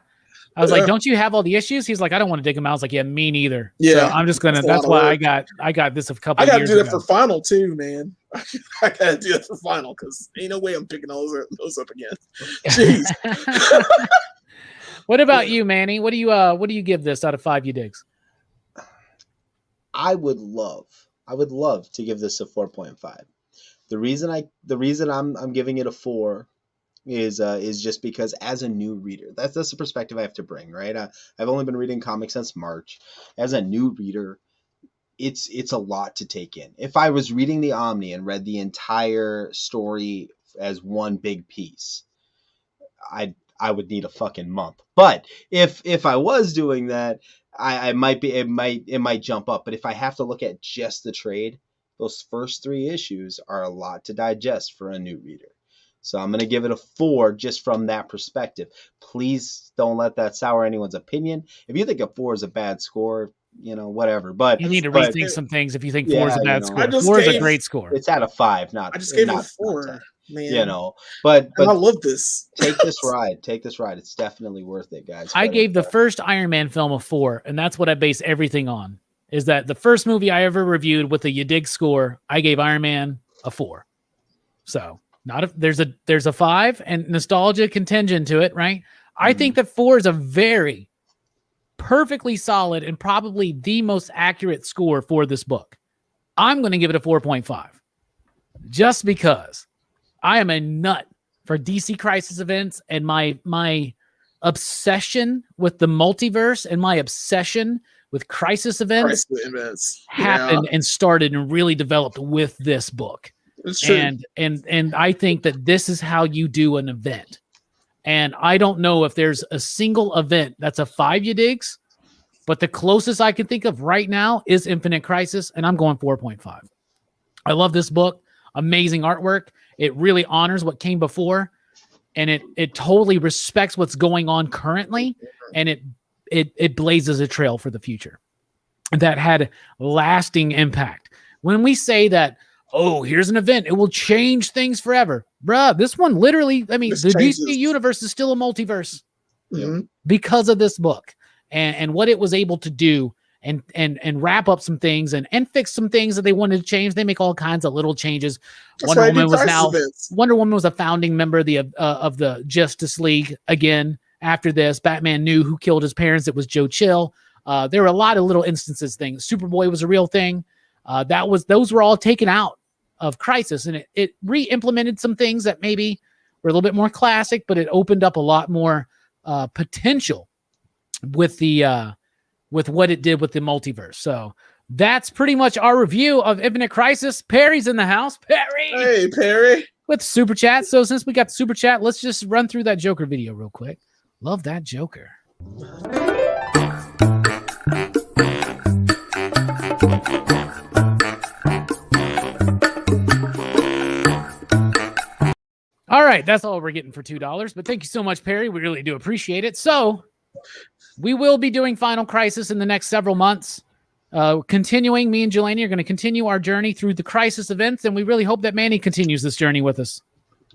I was like, don't you have all the issues? He's like, I don't want to dig them out. I was like, yeah, me neither. Yeah. So I'm just going to, that's why I got this a couple I got to years do that ago. for Final too, man. I got to do that for Final because ain't no way I'm picking those up again. Jeez. What about you, Manny? What do you give this out of 5 you digs? I would love to give this a 4.5. The reason I'm giving it a 4 is just because as a new reader, that's the perspective I have to bring, right? I've only been reading comics since March. As a new reader, it's a lot to take in. If I was reading the Omni and read the entire story as one big piece, I would need a fucking month. But if I was doing that, it might jump up. But if I have to look at just the trade, those first 3 issues are a lot to digest for a new reader. So I'm going to give it a 4 just from that perspective. Please don't let that sour anyone's opinion. If you think a 4 is a bad score, whatever. But you need to rethink some things if you think 4 is a bad score. 4 is a great score. It's at a 5, not. I just gave it a 4. Man. But I love this. Take this ride. It's definitely worth it, guys. I gave the first Iron Man film a 4, and that's what I base everything on. Is that the first movie I ever reviewed with a You Dig score? I gave Iron Man a 4. So there's a 5 and nostalgia contingent to it, right? I think that 4 is a very perfectly solid and probably the most accurate score for this book. I'm going to give it a 4.5 just because I am a nut for DC Crisis events, and my obsession with the multiverse and my obsession with Crisis events happened and started and really developed with this book. It's true. And I think that this is how you do an event. And I don't know if there's a single event that's a 5 you digs, but the closest I can think of right now is Infinite Crisis, and I'm going 4.5. I love this book. Amazing artwork. It really honors what came before, and it totally respects what's going on currently, and it blazes a trail for the future that had lasting impact. When we say that, oh, here's an event, it will change things forever. Bruh, this one literally, the DC universe is still a multiverse because of this book and what it was able to do and wrap up some things and fix some things that they wanted to change. They make all kinds of little changes. Wonder Woman was a founding member of the Justice League again. After this, Batman knew who killed his parents. It was Joe Chill. There were a lot of little instances things. Superboy was a real thing. Those were all taken out of Crisis, and it re-implemented some things that maybe were a little bit more classic, but it opened up a lot more potential with with what it did with the multiverse. So that's pretty much our review of Infinite Crisis. Perry's in the house. Perry! Hey, Perry. With super chat. So since we got the super chat, let's just run through that Joker video real quick. Love that Joker. All right, that's all we're getting for $2. But thank you so much, Perry. We really do appreciate it. So we will be doing Final Crisis in the next several months. Continuing, me and Jelani are going to continue our journey through the Crisis events, and we really hope that Manny continues this journey with us.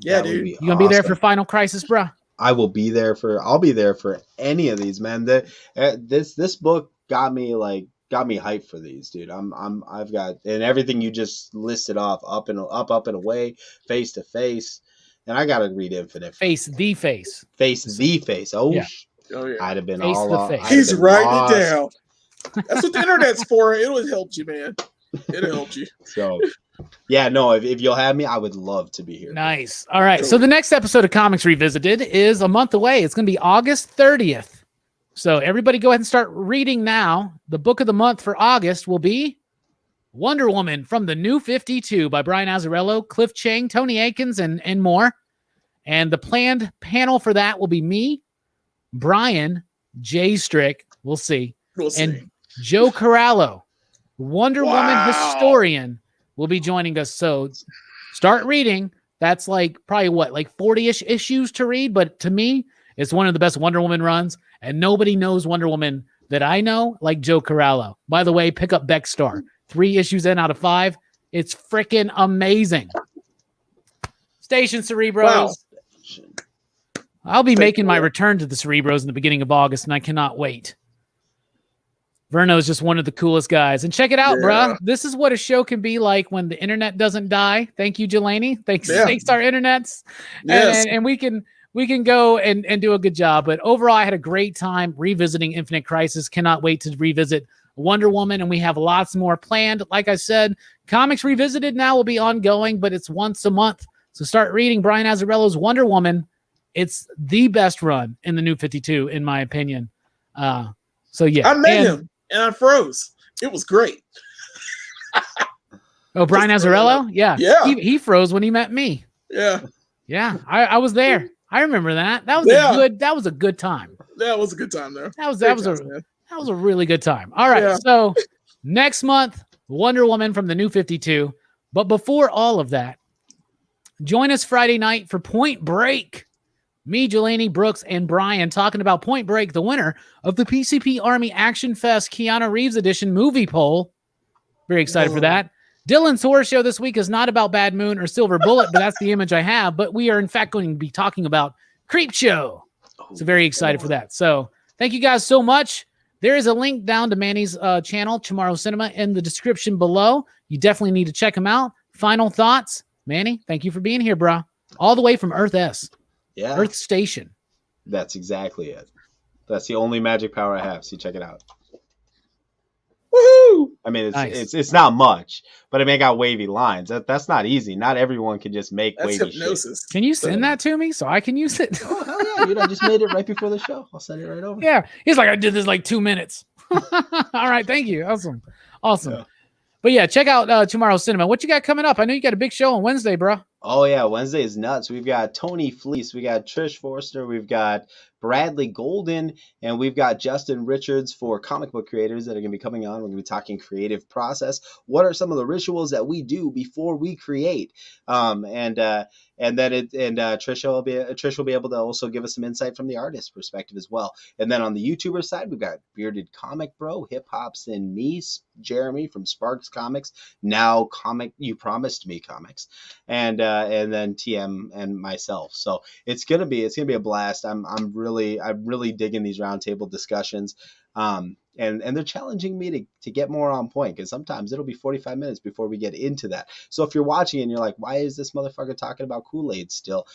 Yeah, dude. You gonna be there for Final Crisis, bro? I will be there I'll be there for any of these, man. This book got me hyped for these, dude. I've got, and everything you just listed off, up and away, face to face, and I gotta read Infinite. Face the face. Oh yeah. Yeah. I'd have been face all the face. He's writing it down. That's what the internet's for. It would help you, man. It'll help you. So, yeah, no, if you'll have me, I would love to be here. Nice. All right. So the next episode of Comics Revisited is a month away. It's going to be August 30th. So everybody go ahead and start reading now. The book of the month for August will be Wonder Woman from the New 52 by Brian Azzarello, Cliff Chang, Tony Akins, and more. And the planned panel for that will be me, Brian, Jay Strick, we'll see, and Joe Corallo, Wonder Woman historian, will be joining us. So start reading. That's like probably 40-ish issues to read, but to me, it's one of the best Wonder Woman runs, and nobody knows Wonder Woman that I know like Joe Corallo. By the way, pick up Beck Star. 3 issues in out of 5. It's freaking amazing. Station Cerebros. Wow. I'll be making my return to the Cerebros in the beginning of August, and I cannot wait. Verno is just one of the coolest guys. And check it out, bro. This is what a show can be like when the internet doesn't die. Thank you, Jelani. Thanks our internets. Yes. And we can go and do a good job. But overall, I had a great time revisiting Infinite Crisis. Cannot wait to revisit Wonder Woman, and we have lots more planned. Like I said, Comics Revisited now will be ongoing, but it's once a month. So start reading Brian Azzarello's Wonder Woman. It's the best run in the New 52, in my opinion. So yeah, I met him and I froze. It was great. Oh, Brian Azzarello? Yeah. He froze when he met me. Yeah. I was there. I remember that. That was a good time. That was a good time there. That was a really good time. All right. Yeah. So next month, Wonder Woman from the New 52. But before all of that, join us Friday night for Point Break. Me, Jelani, Brooks, and Brian talking about Point Break, the winner of the PCP Army Action Fest Keanu Reeves edition movie poll. Very excited for that. Dylan's horror show this week is not about Bad Moon or Silver Bullet, but that's the image I have. But we are, in fact, going to be talking about Creep Show. So very excited for that. So thank you guys so much. There is a link down to Manny's channel, Chamorro Cienema, in the description below. You definitely need to check him out. Final thoughts? Manny, thank you for being here, bro. All the way from Earth S. Yeah. Earth Station. That's exactly it. That's the only magic power I have. So check it out. Woohoo! I mean, it's not much, but I mean, I got wavy lines. That's not easy. Not everyone can just make wavy hypnosis. Shit. Can you send that to me so I can use it? Oh, hell yeah, dude. I just made it right before the show. I'll send it right over. Yeah. He's like, I did this like 2 minutes. All right. Thank you. Awesome. Yeah. But yeah, check out Chamorro Cienema. What you got coming up? I know you got a big show on Wednesday, bro. Oh, yeah. Wednesday is nuts. We've got Tony Fleece. We got Trish Forster. We've got Bradley Golden. And we've got Justin Richards for comic book creators that are going to be coming on. We're going to be talking creative process. What are some of the rituals that we do before we create? And then Trish will be able to also give us some insight from the artist perspective as well. And then on the YouTuber side, we've got Bearded Comic Bro, Hip Hops and me, Jeremy from Sparks Comics, now You Promised Me Comics, and then TM and myself. So it's gonna be a blast. I'm really digging these roundtable discussions. And they're challenging me to get more on point, because sometimes it'll be 45 minutes before we get into that. So if you're watching and you're like, why is this motherfucker talking about Kool-Aid still?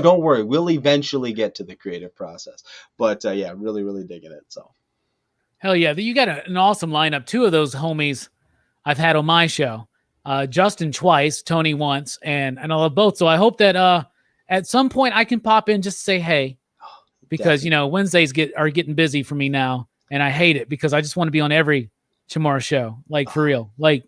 Don't worry. We'll eventually get to the creative process. But yeah, really, really digging it. So hell yeah. You got an awesome lineup. 2 of those homies I've had on my show. Justin twice, Tony once, and I love both. So I hope that at some point I can pop in just to say hey, because Wednesdays are getting busy for me now, and I hate it because I just want to be on every Chamorro show, like for real. Like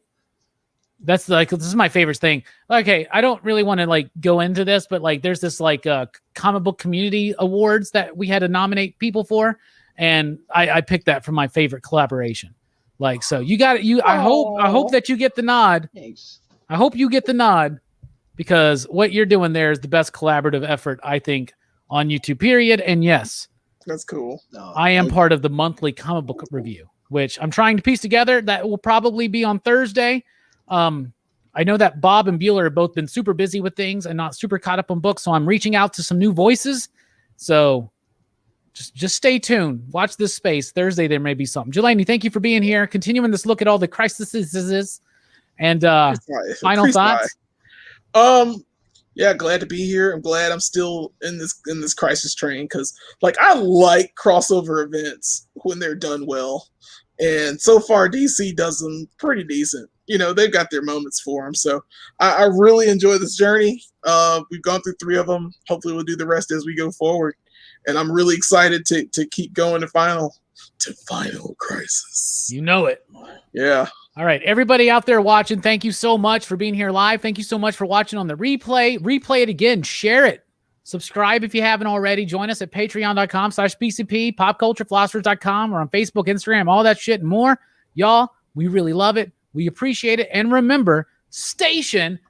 this is my favorite thing. Okay, I don't really want to like go into this, but like there's this like comic book community awards that we had to nominate people for, and I picked that for my favorite collaboration. Like, so you got it. I hope that you get the nod. Thanks. I hope you get the nod, because what you're doing there is the best collaborative effort, I think, on YouTube, period. And yes, that's cool. I am part of the monthly comic book review, which I'm trying to piece together. That will probably be on Thursday. I know that Bob and Bueller have both been super busy with things and not super caught up on books, so I'm reaching out to some new voices. So just stay tuned. Watch this space. Thursday there may be something. Jelani, thank you for being here. Continuing this look at all the crises and final thoughts. Yeah, glad to be here. I'm glad I'm still in this crisis train, because like I like crossover events when they're done well, and so far DC does them pretty decent. They've got their moments for them, so I really enjoy this journey. We've gone through 3 of them. Hopefully, we'll do the rest as we go forward, and I'm really excited to keep going to Final Crisis. You know it. Yeah. All right, everybody out there watching, thank you so much for being here live. Thank you so much for watching on the replay. Replay it again. Share it. Subscribe if you haven't already. Join us at patreon.com/PCP, popculturephilosophers.com, or on Facebook, Instagram, all that shit and more. Y'all, we really love it. We appreciate it. And remember, station